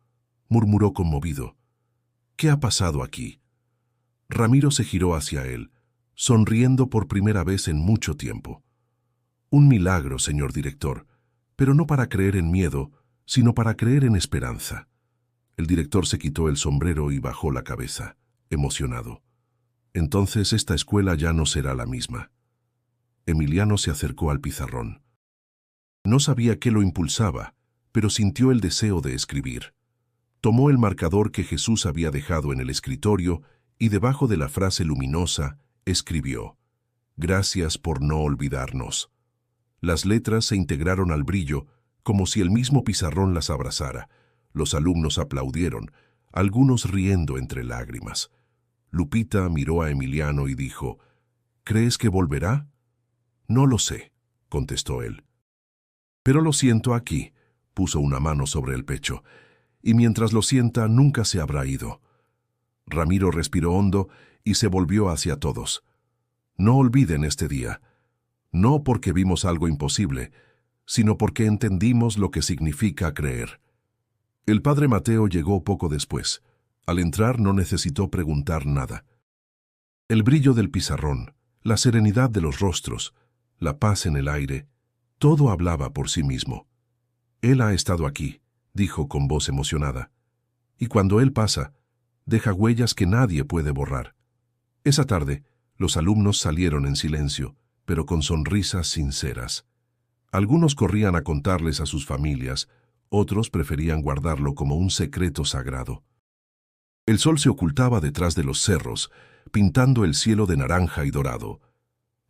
murmuró conmovido. «¿Qué ha pasado aquí?» Ramiro se giró hacia él, sonriendo por primera vez en mucho tiempo. «Un milagro, señor director, pero no para creer en miedo, sino para creer en esperanza». El director se quitó el sombrero y bajó la cabeza, emocionado. «Entonces esta escuela ya no será la misma». Emiliano se acercó al pizarrón. No sabía qué lo impulsaba, pero sintió el deseo de escribir. Tomó el marcador que Jesús había dejado en el escritorio y debajo de la frase luminosa escribió: «Gracias por no olvidarnos». Las letras se integraron al brillo, como si el mismo pizarrón las abrazara. Los alumnos aplaudieron, algunos riendo entre lágrimas. Lupita miró a Emiliano y dijo: «¿Crees que volverá?» «No lo sé», contestó él. «Pero lo siento aquí», puso una mano sobre el pecho, «y mientras lo sienta nunca se habrá ido». Ramiro respiró hondo y se volvió hacia todos. «No olviden este día, no porque vimos algo imposible, sino porque entendimos lo que significa creer». El padre Mateo llegó poco después. Al entrar no necesitó preguntar nada. El brillo del pizarrón, la serenidad de los rostros, la paz en el aire, todo hablaba por sí mismo. «Él ha estado aquí», dijo con voz emocionada, «y cuando él pasa, deja huellas que nadie puede borrar». Esa tarde, los alumnos salieron en silencio, pero con sonrisas sinceras. Algunos corrían a contarles a sus familias, otros preferían guardarlo como un secreto sagrado. El sol se ocultaba detrás de los cerros, pintando el cielo de naranja y dorado.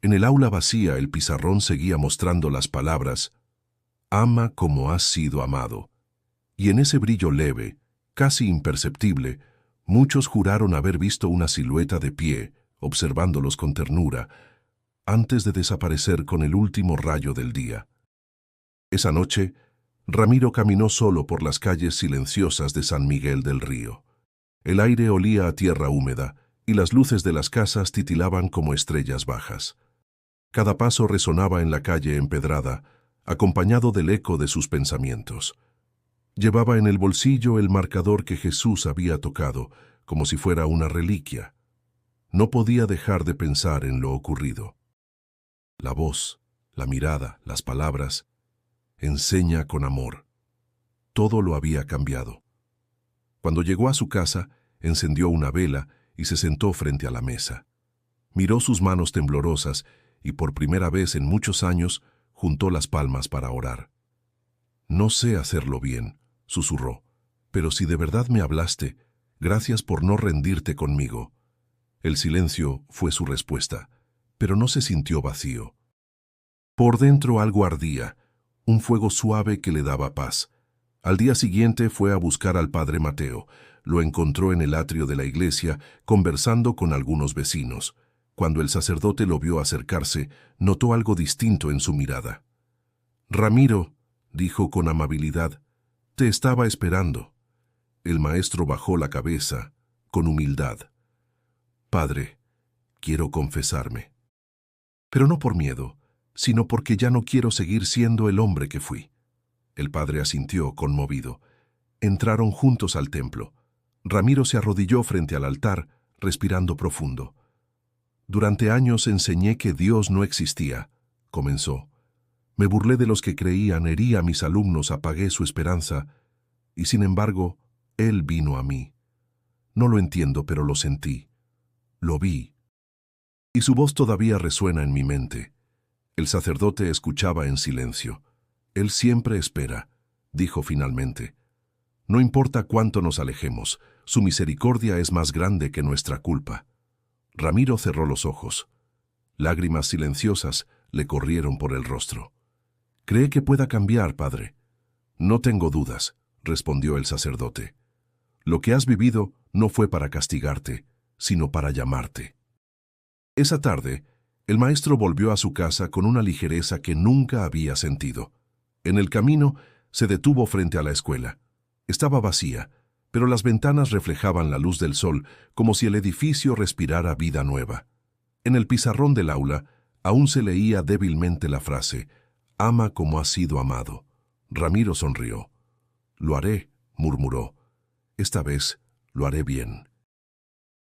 En el aula vacía el pizarrón seguía mostrando las palabras: «Ama como has sido amado». Y en ese brillo leve, casi imperceptible, muchos juraron haber visto una silueta de pie, observándolos con ternura, antes de desaparecer con el último rayo del día. Esa noche, Ramiro caminó solo por las calles silenciosas de San Miguel del Río. El aire olía a tierra húmeda y las luces de las casas titilaban como estrellas bajas. Cada paso resonaba en la calle empedrada, acompañado del eco de sus pensamientos. Llevaba en el bolsillo el marcador que Jesús había tocado, como si fuera una reliquia. No podía dejar de pensar en lo ocurrido. La voz, la mirada, las palabras: «Enseña con amor». Todo lo había cambiado. Cuando llegó a su casa, encendió una vela y se sentó frente a la mesa. Miró sus manos temblorosas y por primera vez en muchos años juntó las palmas para orar. «No sé hacerlo bien», susurró, «pero si de verdad me hablaste, gracias por no rendirte conmigo». El silencio fue su respuesta, pero no se sintió vacío. Por dentro algo ardía, un fuego suave que le daba paz. Al día siguiente fue a buscar al padre Mateo. Lo encontró en el atrio de la iglesia, conversando con algunos vecinos. Cuando el sacerdote lo vio acercarse, notó algo distinto en su mirada. «Ramiro», dijo con amabilidad, «te estaba esperando». El maestro bajó la cabeza, con humildad. «Padre, quiero confesarme. Pero no por miedo, sino porque ya no quiero seguir siendo el hombre que fui». El padre asintió, conmovido. Entraron juntos al templo. Ramiro se arrodilló frente al altar, respirando profundo. «Durante años enseñé que Dios no existía», comenzó. «Me burlé de los que creían, herí a mis alumnos, apagué su esperanza, y sin embargo, Él vino a mí. No lo entiendo, pero lo sentí. Lo vi. Y su voz todavía resuena en mi mente». El sacerdote escuchaba en silencio. «Él siempre espera», dijo finalmente. «No importa cuánto nos alejemos, su misericordia es más grande que nuestra culpa». Ramiro cerró los ojos. Lágrimas silenciosas le corrieron por el rostro. «¿Cree que pueda cambiar, padre?» «No tengo dudas», respondió el sacerdote. «Lo que has vivido no fue para castigarte, sino para llamarte». Esa tarde, el maestro volvió a su casa con una ligereza que nunca había sentido. En el camino, se detuvo frente a la escuela. Estaba vacía, pero las ventanas reflejaban la luz del sol como si el edificio respirara vida nueva. En el pizarrón del aula aún se leía débilmente la frase: «Ama como has sido amado». Ramiro sonrió. «Lo haré», murmuró. «Esta vez lo haré bien».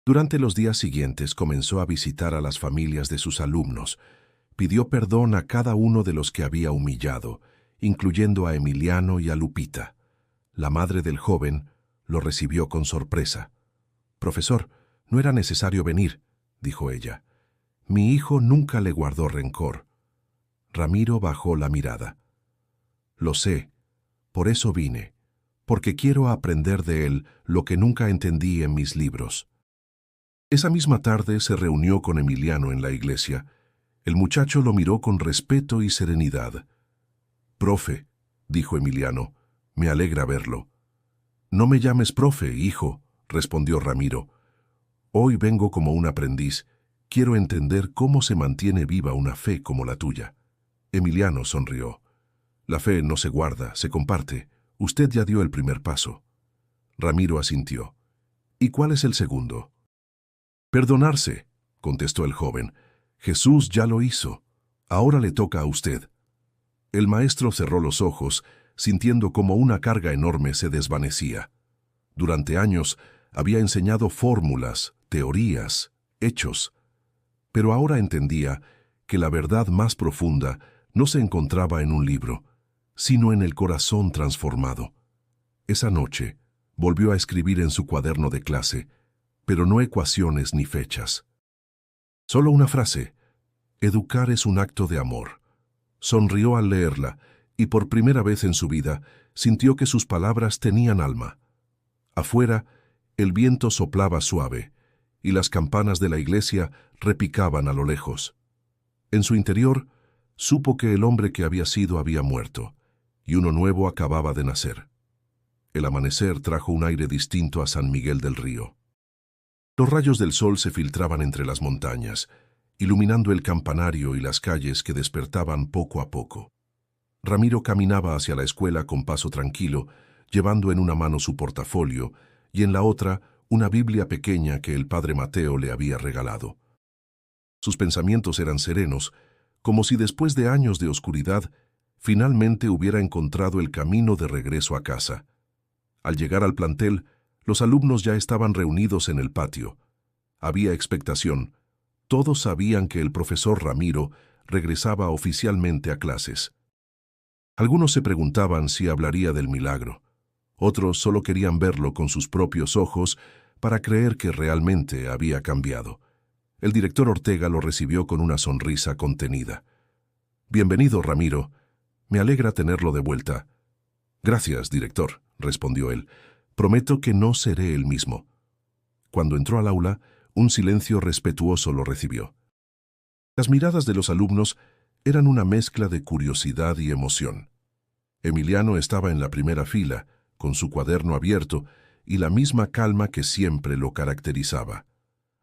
Durante los días siguientes comenzó a visitar a las familias de sus alumnos. Pidió perdón a cada uno de los que había humillado, incluyendo a Emiliano y a Lupita. La madre del joven lo recibió con sorpresa. «Profesor, no era necesario venir», dijo ella. «Mi hijo nunca le guardó rencor». Ramiro bajó la mirada. «Lo sé, por eso vine, porque quiero aprender de él lo que nunca entendí en mis libros». Esa misma tarde se reunió con Emiliano en la iglesia. El muchacho lo miró con respeto y serenidad. «Profe», dijo Emiliano, «me alegra verlo». «No me llames profe, hijo», respondió Ramiro. «Hoy vengo como un aprendiz. Quiero entender cómo se mantiene viva una fe como la tuya». Emiliano sonrió. «La fe no se guarda, se comparte. Usted ya dio el primer paso». Ramiro asintió. «¿Y cuál es el segundo?» «Perdonarse», contestó el joven. «Jesús ya lo hizo. Ahora le toca a usted». El maestro cerró los ojos, sintiendo como una carga enorme se desvanecía. Durante años había enseñado fórmulas, teorías, hechos, pero ahora entendía que la verdad más profunda no se encontraba en un libro, sino en el corazón transformado. Esa noche volvió a escribir en su cuaderno de clase, pero no ecuaciones ni fechas. Solo una frase: «Educar es un acto de amor». Sonrió al leerla y por primera vez en su vida sintió que sus palabras tenían alma. Afuera, el viento soplaba suave y las campanas de la iglesia repicaban a lo lejos. En su interior, supo que el hombre que había sido había muerto y uno nuevo acababa de nacer. El amanecer trajo un aire distinto a San Miguel del Río. Los rayos del sol se filtraban entre las montañas, iluminando el campanario y las calles que despertaban poco a poco. Ramiro caminaba hacia la escuela con paso tranquilo, llevando en una mano su portafolio y en la otra una Biblia pequeña que el padre Mateo le había regalado. Sus pensamientos eran serenos, como si después de años de oscuridad finalmente hubiera encontrado el camino de regreso a casa. Al llegar al plantel, los alumnos ya estaban reunidos en el patio. Había expectación. Todos sabían que el profesor Ramiro regresaba oficialmente a clases. Algunos se preguntaban si hablaría del milagro. Otros solo querían verlo con sus propios ojos para creer que realmente había cambiado. El director Ortega lo recibió con una sonrisa contenida. «Bienvenido, Ramiro. Me alegra tenerlo de vuelta». «Gracias, director», respondió él. «Prometo que no seré el mismo». Cuando entró al aula, un silencio respetuoso lo recibió. Las miradas de los alumnos eran una mezcla de curiosidad y emoción. Emiliano estaba en la primera fila, con su cuaderno abierto y la misma calma que siempre lo caracterizaba.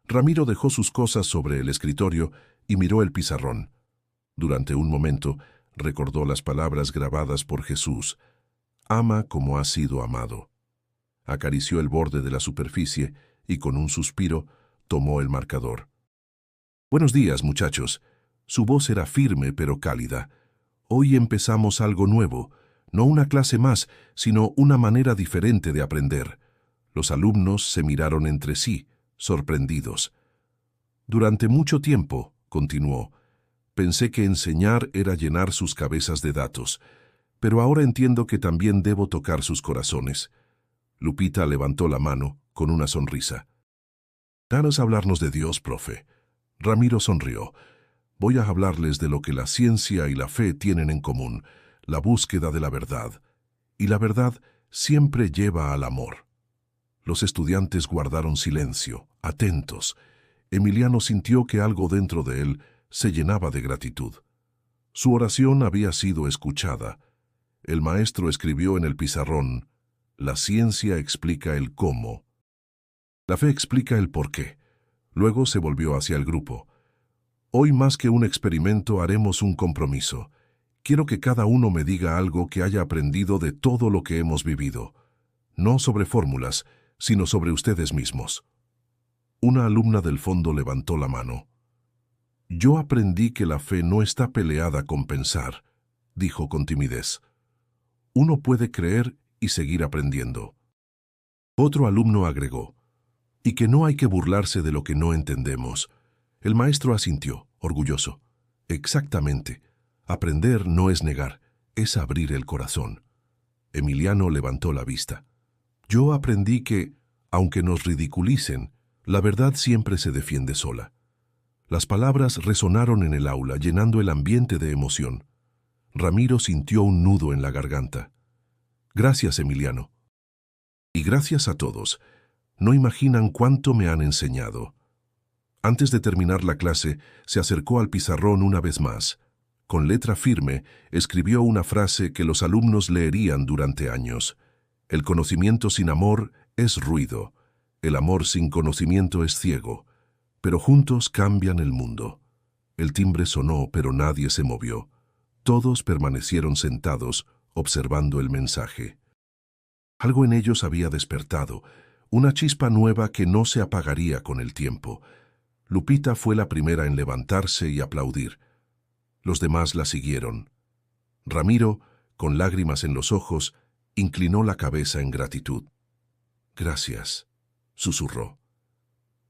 Ramiro dejó sus cosas sobre el escritorio y miró el pizarrón. Durante un momento recordó las palabras grabadas por Jesús: «Ama como has sido amado». Acarició el borde de la superficie y con un suspiro tomó el marcador. «Buenos días, muchachos». Su voz era firme pero cálida. «Hoy empezamos algo nuevo, no una clase más, sino una manera diferente de aprender». Los alumnos se miraron entre sí, sorprendidos. «Durante mucho tiempo», continuó, «pensé que enseñar era llenar sus cabezas de datos, pero ahora entiendo que también debo tocar sus corazones». Lupita levantó la mano con una sonrisa. «Danos a hablarnos de Dios, profe». Ramiro sonrió. «Voy a hablarles de lo que la ciencia y la fe tienen en común, la búsqueda de la verdad. Y la verdad siempre lleva al amor». Los estudiantes guardaron silencio, atentos. Emiliano sintió que algo dentro de él se llenaba de gratitud. Su oración había sido escuchada. El maestro escribió en el pizarrón: «La ciencia explica el cómo. La fe explica el por qué». Luego se volvió hacia el grupo. «Hoy más que un experimento haremos un compromiso. Quiero que cada uno me diga algo que haya aprendido de todo lo que hemos vivido. No sobre fórmulas, sino sobre ustedes mismos. Una alumna del fondo levantó la mano. Yo aprendí que la fe no está peleada con pensar, dijo con timidez. Uno puede creer y seguir aprendiendo. Otro alumno agregó, y que no hay que burlarse de lo que no entendemos. El maestro asintió, orgulloso. Exactamente. Aprender no es negar, es abrir el corazón. Emiliano levantó la vista. Yo aprendí que, aunque nos ridiculicen, la verdad siempre se defiende sola. Las palabras resonaron en el aula, llenando el ambiente de emoción. Ramiro sintió un nudo en la garganta. Gracias, Emiliano. Y gracias a todos. No imaginan cuánto me han enseñado. Antes de terminar la clase, se acercó al pizarrón una vez más. Con letra firme, escribió una frase que los alumnos leerían durante años. El conocimiento sin amor es ruido. El amor sin conocimiento es ciego. Pero juntos cambian el mundo. El timbre sonó, pero nadie se movió. Todos permanecieron sentados, observando el mensaje. Algo en ellos había despertado, una chispa nueva que no se apagaría con el tiempo. Lupita fue la primera en levantarse y aplaudir. Los demás la siguieron. Ramiro, con lágrimas en los ojos, inclinó la cabeza en gratitud. Gracias, susurró.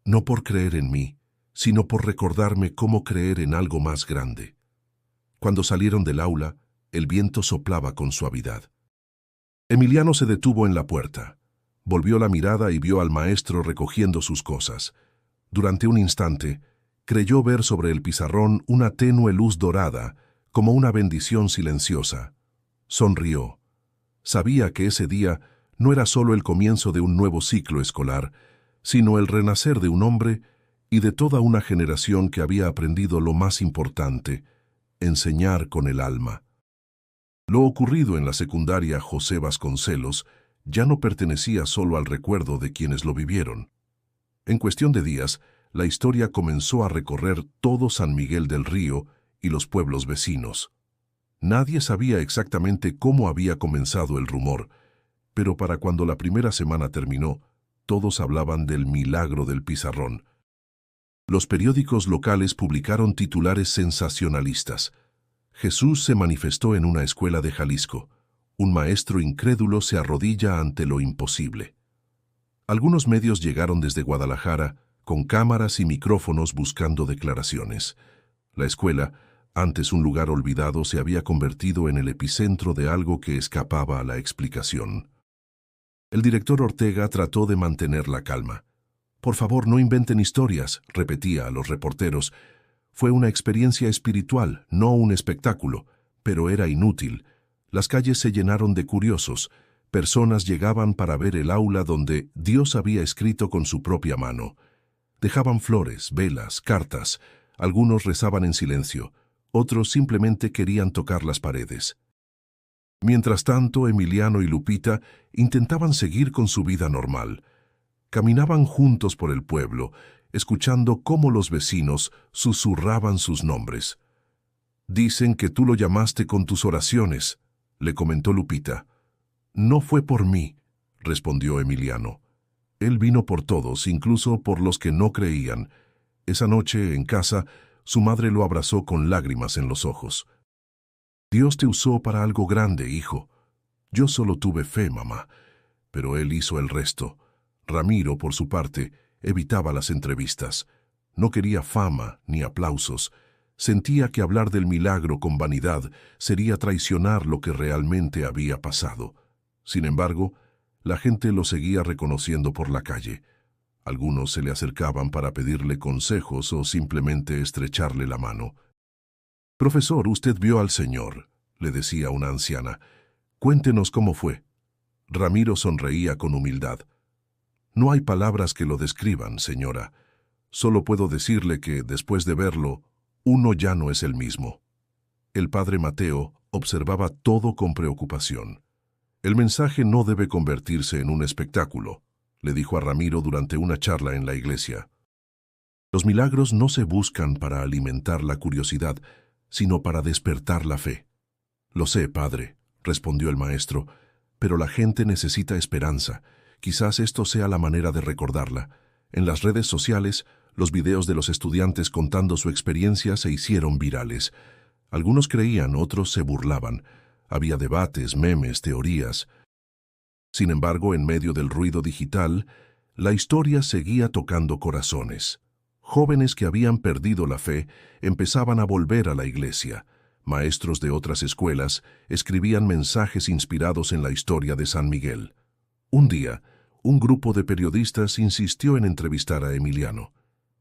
No por creer en mí, sino por recordarme cómo creer en algo más grande. Cuando salieron del aula, el viento soplaba con suavidad. Emiliano se detuvo en la puerta. Volvió la mirada y vio al maestro recogiendo sus cosas. Durante un instante, creyó ver sobre el pizarrón una tenue luz dorada, como una bendición silenciosa. Sonrió. Sabía que ese día no era solo el comienzo de un nuevo ciclo escolar, sino el renacer de un hombre y de toda una generación que había aprendido lo más importante, enseñar con el alma. Lo ocurrido en la secundaria José Vasconcelos ya no pertenecía solo al recuerdo de quienes lo vivieron. En cuestión de días, la historia comenzó a recorrer todo San Miguel del Río y los pueblos vecinos. Nadie sabía exactamente cómo había comenzado el rumor, pero para cuando la primera semana terminó, todos hablaban del milagro del pizarrón. Los periódicos locales publicaron titulares sensacionalistas. Jesús se manifestó en una escuela de Jalisco. Un maestro incrédulo se arrodilla ante lo imposible. Algunos medios llegaron desde Guadalajara con cámaras y micrófonos buscando declaraciones. La escuela, antes un lugar olvidado, se había convertido en el epicentro de algo que escapaba a la explicación. El director Ortega trató de mantener la calma. «Por favor, no inventen historias», repetía a los reporteros. Fue una experiencia espiritual, no un espectáculo, pero era inútil. Las calles se llenaron de curiosos. Personas llegaban para ver el aula donde Dios había escrito con su propia mano. Dejaban flores, velas, cartas. Algunos rezaban en silencio. Otros simplemente querían tocar las paredes. Mientras tanto, Emiliano y Lupita intentaban seguir con su vida normal. Caminaban juntos por el pueblo, escuchando cómo los vecinos susurraban sus nombres. «Dicen que tú lo llamaste con tus oraciones», le comentó Lupita. «No fue por mí», respondió Emiliano. «Él vino por todos, incluso por los que no creían. Esa noche, en casa, su madre lo abrazó con lágrimas en los ojos. Dios te usó para algo grande, hijo. Yo solo tuve fe, mamá, pero él hizo el resto». Ramiro, por su parte, evitaba las entrevistas. No quería fama ni aplausos. Sentía que hablar del milagro con vanidad sería traicionar lo que realmente había pasado. Sin embargo, la gente lo seguía reconociendo por la calle. Algunos se le acercaban para pedirle consejos o simplemente estrecharle la mano. «Profesor, usted vio al Señor», le decía una anciana. «Cuéntenos cómo fue». Ramiro sonreía con humildad. «No hay palabras que lo describan, señora. Solo puedo decirle que, después de verlo, uno ya no es el mismo». El padre Mateo observaba todo con preocupación. «El mensaje no debe convertirse en un espectáculo», le dijo a Ramiro durante una charla en la iglesia. «Los milagros no se buscan para alimentar la curiosidad, sino para despertar la fe». «Lo sé, padre», respondió el maestro, «pero la gente necesita esperanza. Quizás esto sea la manera de recordarla. En las redes sociales, los videos de los estudiantes contando su experiencia se hicieron virales. Algunos creían, otros se burlaban. Había debates, memes, teorías. Sin embargo, en medio del ruido digital, la historia seguía tocando corazones. Jóvenes que habían perdido la fe empezaban a volver a la iglesia. Maestros de otras escuelas escribían mensajes inspirados en la historia de San Miguel. Un día, un grupo de periodistas insistió en entrevistar a Emiliano.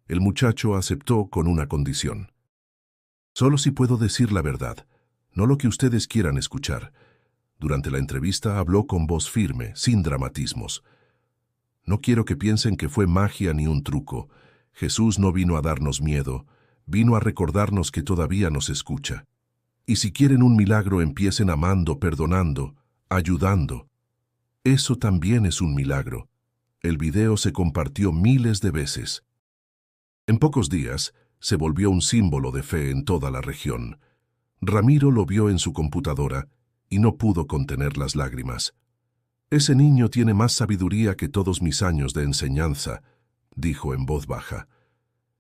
El muchacho aceptó con una condición. Solo si puedo decir la verdad, no lo que ustedes quieran escuchar. Durante la entrevista habló con voz firme, sin dramatismos. No quiero que piensen que fue magia ni un truco. Jesús no vino a darnos miedo, vino a recordarnos que todavía nos escucha. Y si quieren un milagro, empiecen amando, perdonando, ayudando. Eso también es un milagro. El video se compartió miles de veces. En pocos días, se volvió un símbolo de fe en toda la región. Ramiro lo vio en su computadora y no pudo contener las lágrimas. «Ese niño tiene más sabiduría que todos mis años de enseñanza», dijo en voz baja.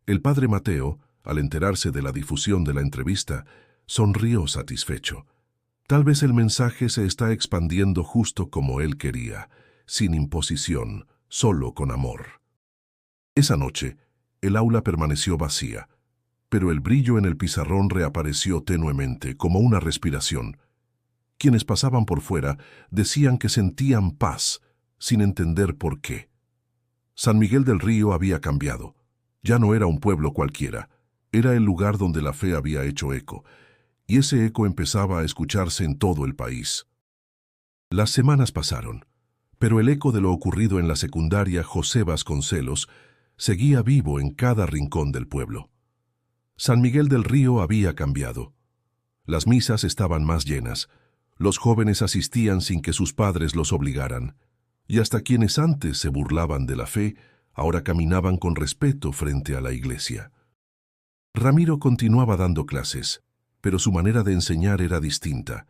El padre Mateo, al enterarse de la difusión de la entrevista, sonrió satisfecho. Tal vez el mensaje se está expandiendo justo como él quería, sin imposición, solo con amor. Esa noche, el aula permaneció vacía, pero el brillo en el pizarrón reapareció tenuemente, como una respiración. Quienes pasaban por fuera decían que sentían paz, sin entender por qué. San Miguel del Río había cambiado. Ya no era un pueblo cualquiera, era el lugar donde la fe había hecho eco, y ese eco empezaba a escucharse en todo el país. Las semanas pasaron, pero el eco de lo ocurrido en la secundaria José Vasconcelos seguía vivo en cada rincón del pueblo. San Miguel del Río había cambiado. Las misas estaban más llenas, los jóvenes asistían sin que sus padres los obligaran, y hasta quienes antes se burlaban de la fe, ahora caminaban con respeto frente a la iglesia. Ramiro continuaba dando clases, pero su manera de enseñar era distinta.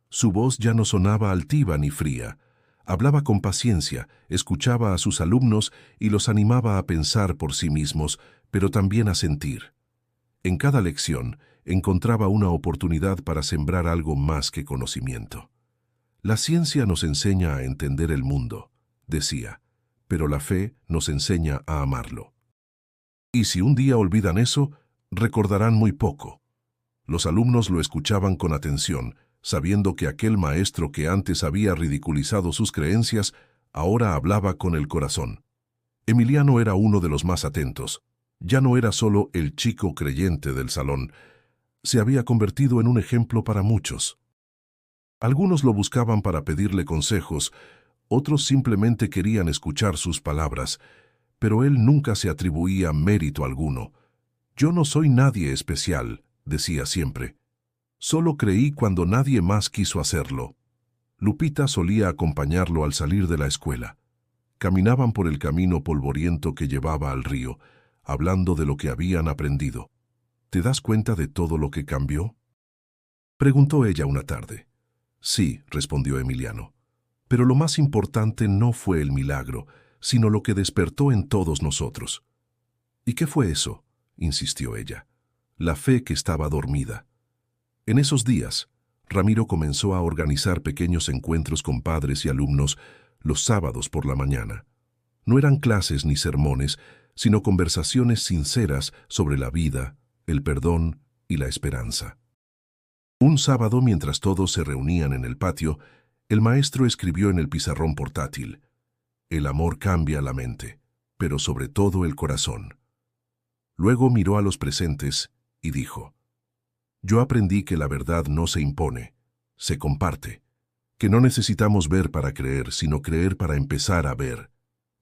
Su voz ya no sonaba altiva ni fría. Hablaba con paciencia, escuchaba a sus alumnos y los animaba a pensar por sí mismos, pero también a sentir. En cada lección encontraba una oportunidad para sembrar algo más que conocimiento. La ciencia nos enseña a entender el mundo, decía, pero la fe nos enseña a amarlo. Y si un día olvidan eso, recordarán muy poco. Los alumnos lo escuchaban con atención, sabiendo que aquel maestro que antes había ridiculizado sus creencias, ahora hablaba con el corazón. Emiliano era uno de los más atentos. Ya no era solo el chico creyente del salón, se había convertido en un ejemplo para muchos. Algunos lo buscaban para pedirle consejos, otros simplemente querían escuchar sus palabras, pero él nunca se atribuía mérito alguno. «Yo no soy nadie especial», decía siempre. «Solo creí cuando nadie más quiso hacerlo». Lupita solía acompañarlo al salir de la escuela. Caminaban por el camino polvoriento que llevaba al río, hablando de lo que habían aprendido. «¿Te das cuenta de todo lo que cambió?», preguntó ella una tarde. «Sí», respondió Emiliano. «Pero lo más importante no fue el milagro, sino lo que despertó en todos nosotros». «¿Y qué fue eso?», insistió ella. «La fe que estaba dormida». En esos días, Ramiro comenzó a organizar pequeños encuentros con padres y alumnos los sábados por la mañana. No eran clases ni sermones, sino conversaciones sinceras sobre la vida, el perdón y la esperanza. Un sábado, mientras todos se reunían en el patio, el maestro escribió en el pizarrón portátil: «El amor cambia la mente, pero sobre todo el corazón». Luego miró a los presentes y dijo: «Yo aprendí que la verdad no se impone, se comparte, que no necesitamos ver para creer, sino creer para empezar a ver».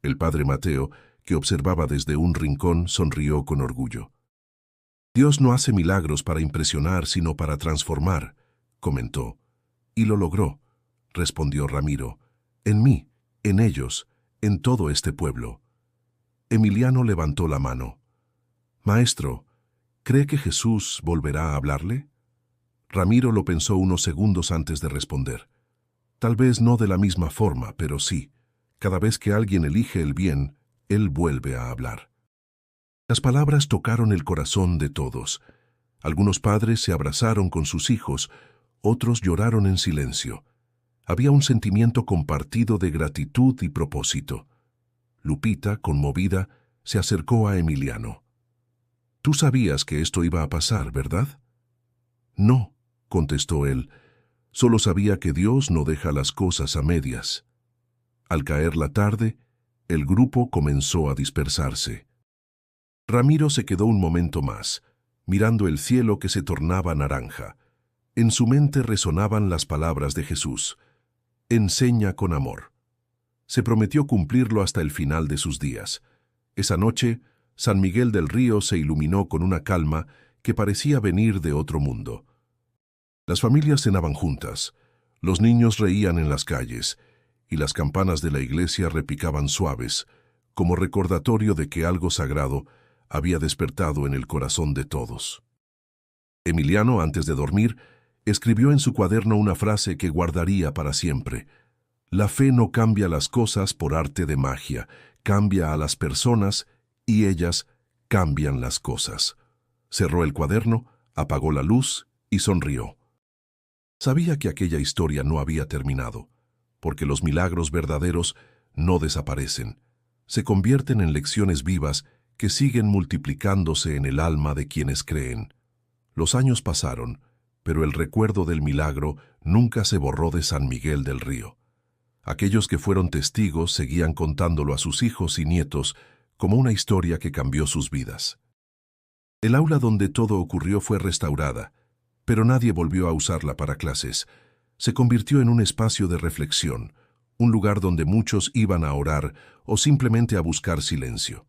El padre Mateo, que observaba desde un rincón, sonrió con orgullo. «Dios no hace milagros para impresionar, sino para transformar», comentó. «Y lo logró», respondió Ramiro, «en mí, en ellos, en todo este pueblo». Emiliano levantó la mano. «Maestro, ¿cree que Jesús volverá a hablarle?». Ramiro lo pensó unos segundos antes de responder. «Tal vez no de la misma forma, pero sí. Cada vez que alguien elige el bien, él vuelve a hablar. Las palabras tocaron el corazón de todos. Algunos padres se abrazaron con sus hijos, otros lloraron en silencio. Había un sentimiento compartido de gratitud y propósito. Lupita, conmovida, se acercó a Emiliano. «Tú sabías que esto iba a pasar, ¿verdad?» «No», contestó él, «solo sabía que Dios no deja las cosas a medias». Al caer la tarde, el grupo comenzó a dispersarse. Ramiro se quedó un momento más, mirando el cielo que se tornaba naranja. En su mente resonaban las palabras de Jesús: «Enseña con amor». Se prometió cumplirlo hasta el final de sus días. Esa noche, San Miguel del Río se iluminó con una calma que parecía venir de otro mundo. Las familias cenaban juntas, los niños reían en las calles, y las campanas de la iglesia repicaban suaves, como recordatorio de que algo sagrado había despertado en el corazón de todos. Emiliano, antes de dormir, escribió en su cuaderno una frase que guardaría para siempre: «La fe no cambia las cosas por arte de magia, cambia a las personas y ellas cambian las cosas». Cerró el cuaderno, apagó la luz y sonrió. Sabía que aquella historia no había terminado, porque los milagros verdaderos no desaparecen, se convierten en lecciones vivas que siguen multiplicándose en el alma de quienes creen. Los años pasaron, pero el recuerdo del milagro nunca se borró de San Miguel del Río. Aquellos que fueron testigos seguían contándolo a sus hijos y nietos como una historia que cambió sus vidas. El aula donde todo ocurrió fue restaurada, pero nadie volvió a usarla para clases. Se convirtió en un espacio de reflexión, un lugar donde muchos iban a orar o simplemente a buscar silencio.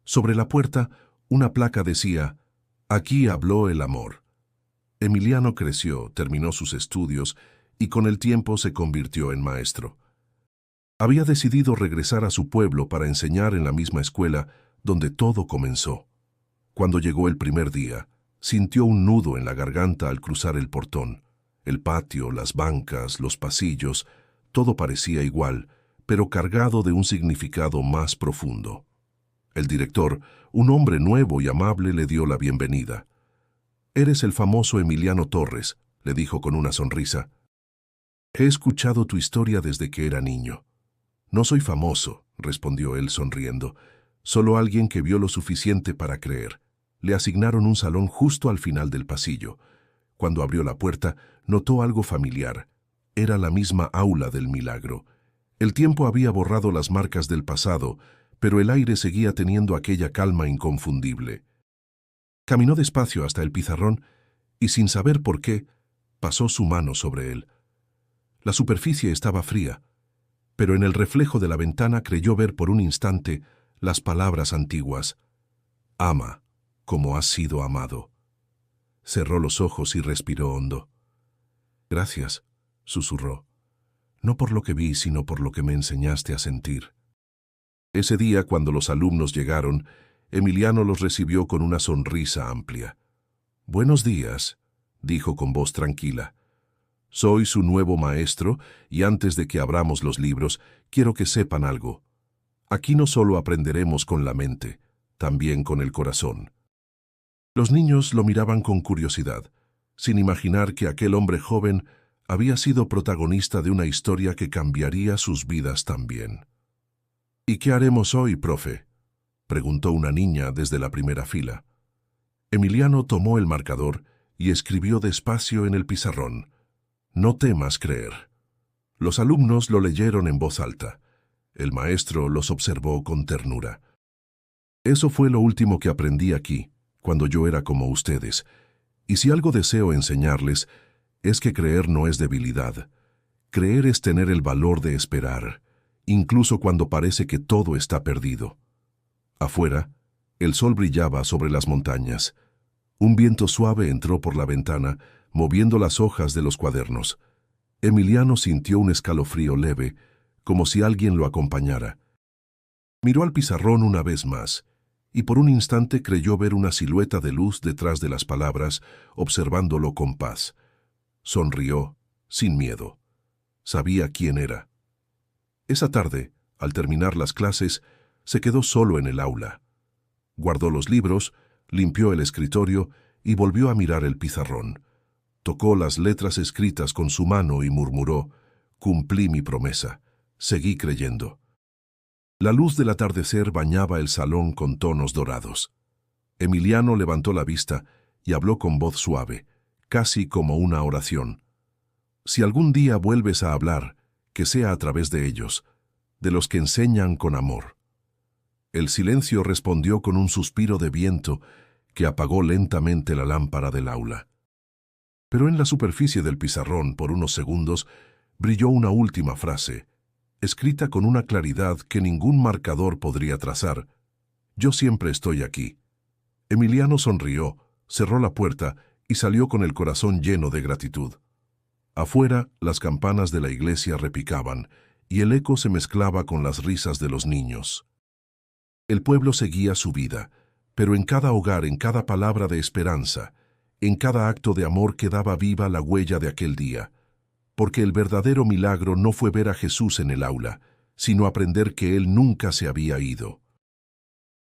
Sobre la puerta, una placa decía: «Aquí habló el amor». Emiliano creció, terminó sus estudios y con el tiempo se convirtió en maestro. Había decidido regresar a su pueblo para enseñar en la misma escuela donde todo comenzó. Cuando llegó el primer día, sintió un nudo en la garganta al cruzar el portón. El patio, las bancas, los pasillos, todo parecía igual, pero cargado de un significado más profundo. El director, un hombre nuevo y amable, le dio la bienvenida. «Eres el famoso Emiliano Torres», le dijo con una sonrisa. «He escuchado tu historia desde que era niño». «No soy famoso», respondió él sonriendo, «solo alguien que vio lo suficiente para creer». Le asignaron un salón justo al final del pasillo. Cuando abrió la puerta, notó algo familiar. Era la misma aula del milagro. El tiempo había borrado las marcas del pasado, pero el aire seguía teniendo aquella calma inconfundible. Caminó despacio hasta el pizarrón y, sin saber por qué, pasó su mano sobre él. La superficie estaba fría, pero en el reflejo de la ventana creyó ver por un instante las palabras antiguas: «Ama como has sido amado». Cerró los ojos y respiró hondo. «Gracias», susurró, «no por lo que vi, sino por lo que me enseñaste a sentir». Ese día, cuando los alumnos llegaron, Emiliano los recibió con una sonrisa amplia. «Buenos días», dijo con voz tranquila. «Soy su nuevo maestro y antes de que abramos los libros, quiero que sepan algo. Aquí no solo aprenderemos con la mente, también con el corazón». Los niños lo miraban con curiosidad, sin imaginar que aquel hombre joven había sido protagonista de una historia que cambiaría sus vidas también. «¿Y qué haremos hoy, profe?», preguntó una niña desde la primera fila. Emiliano tomó el marcador y escribió despacio en el pizarrón: «No temas creer». Los alumnos lo leyeron en voz alta. El maestro los observó con ternura. «Eso fue lo último que aprendí aquí, cuando yo era como ustedes. Y si algo deseo enseñarles, es que creer no es debilidad. Creer es tener el valor de esperar, incluso cuando parece que todo está perdido». Afuera, el sol brillaba sobre las montañas. Un viento suave entró por la ventana, moviendo las hojas de los cuadernos. Emiliano sintió un escalofrío leve, como si alguien lo acompañara. Miró al pizarrón una vez más, y por un instante creyó ver una silueta de luz detrás de las palabras, observándolo con paz. Sonrió, sin miedo. Sabía quién era. Esa tarde, Al terminar las clases, se quedó solo en el aula. Guardó los libros, limpió el escritorio y volvió a mirar el pizarrón. Tocó las letras escritas con su mano y murmuró: «Cumplí mi promesa. Seguí creyendo». La luz del atardecer bañaba el salón con tonos dorados. Emiliano levantó la vista y habló con voz suave, casi como una oración. «Si algún día vuelves a hablar, que sea a través de ellos, de los que enseñan con amor». El silencio respondió con un suspiro de viento que apagó lentamente la lámpara del aula. Pero en la superficie del pizarrón, por unos segundos, brilló una última frase, escrita con una claridad que ningún marcador podría trazar: «Yo siempre estoy aquí». Emiliano sonrió, cerró la puerta y salió con el corazón lleno de gratitud. Afuera, las campanas de la iglesia repicaban y el eco se mezclaba con las risas de los niños. El pueblo seguía su vida, pero en cada hogar, en cada palabra de esperanza, en cada acto de amor quedaba viva la huella de aquel día, porque el verdadero milagro no fue ver a Jesús en el aula, sino aprender que Él nunca se había ido.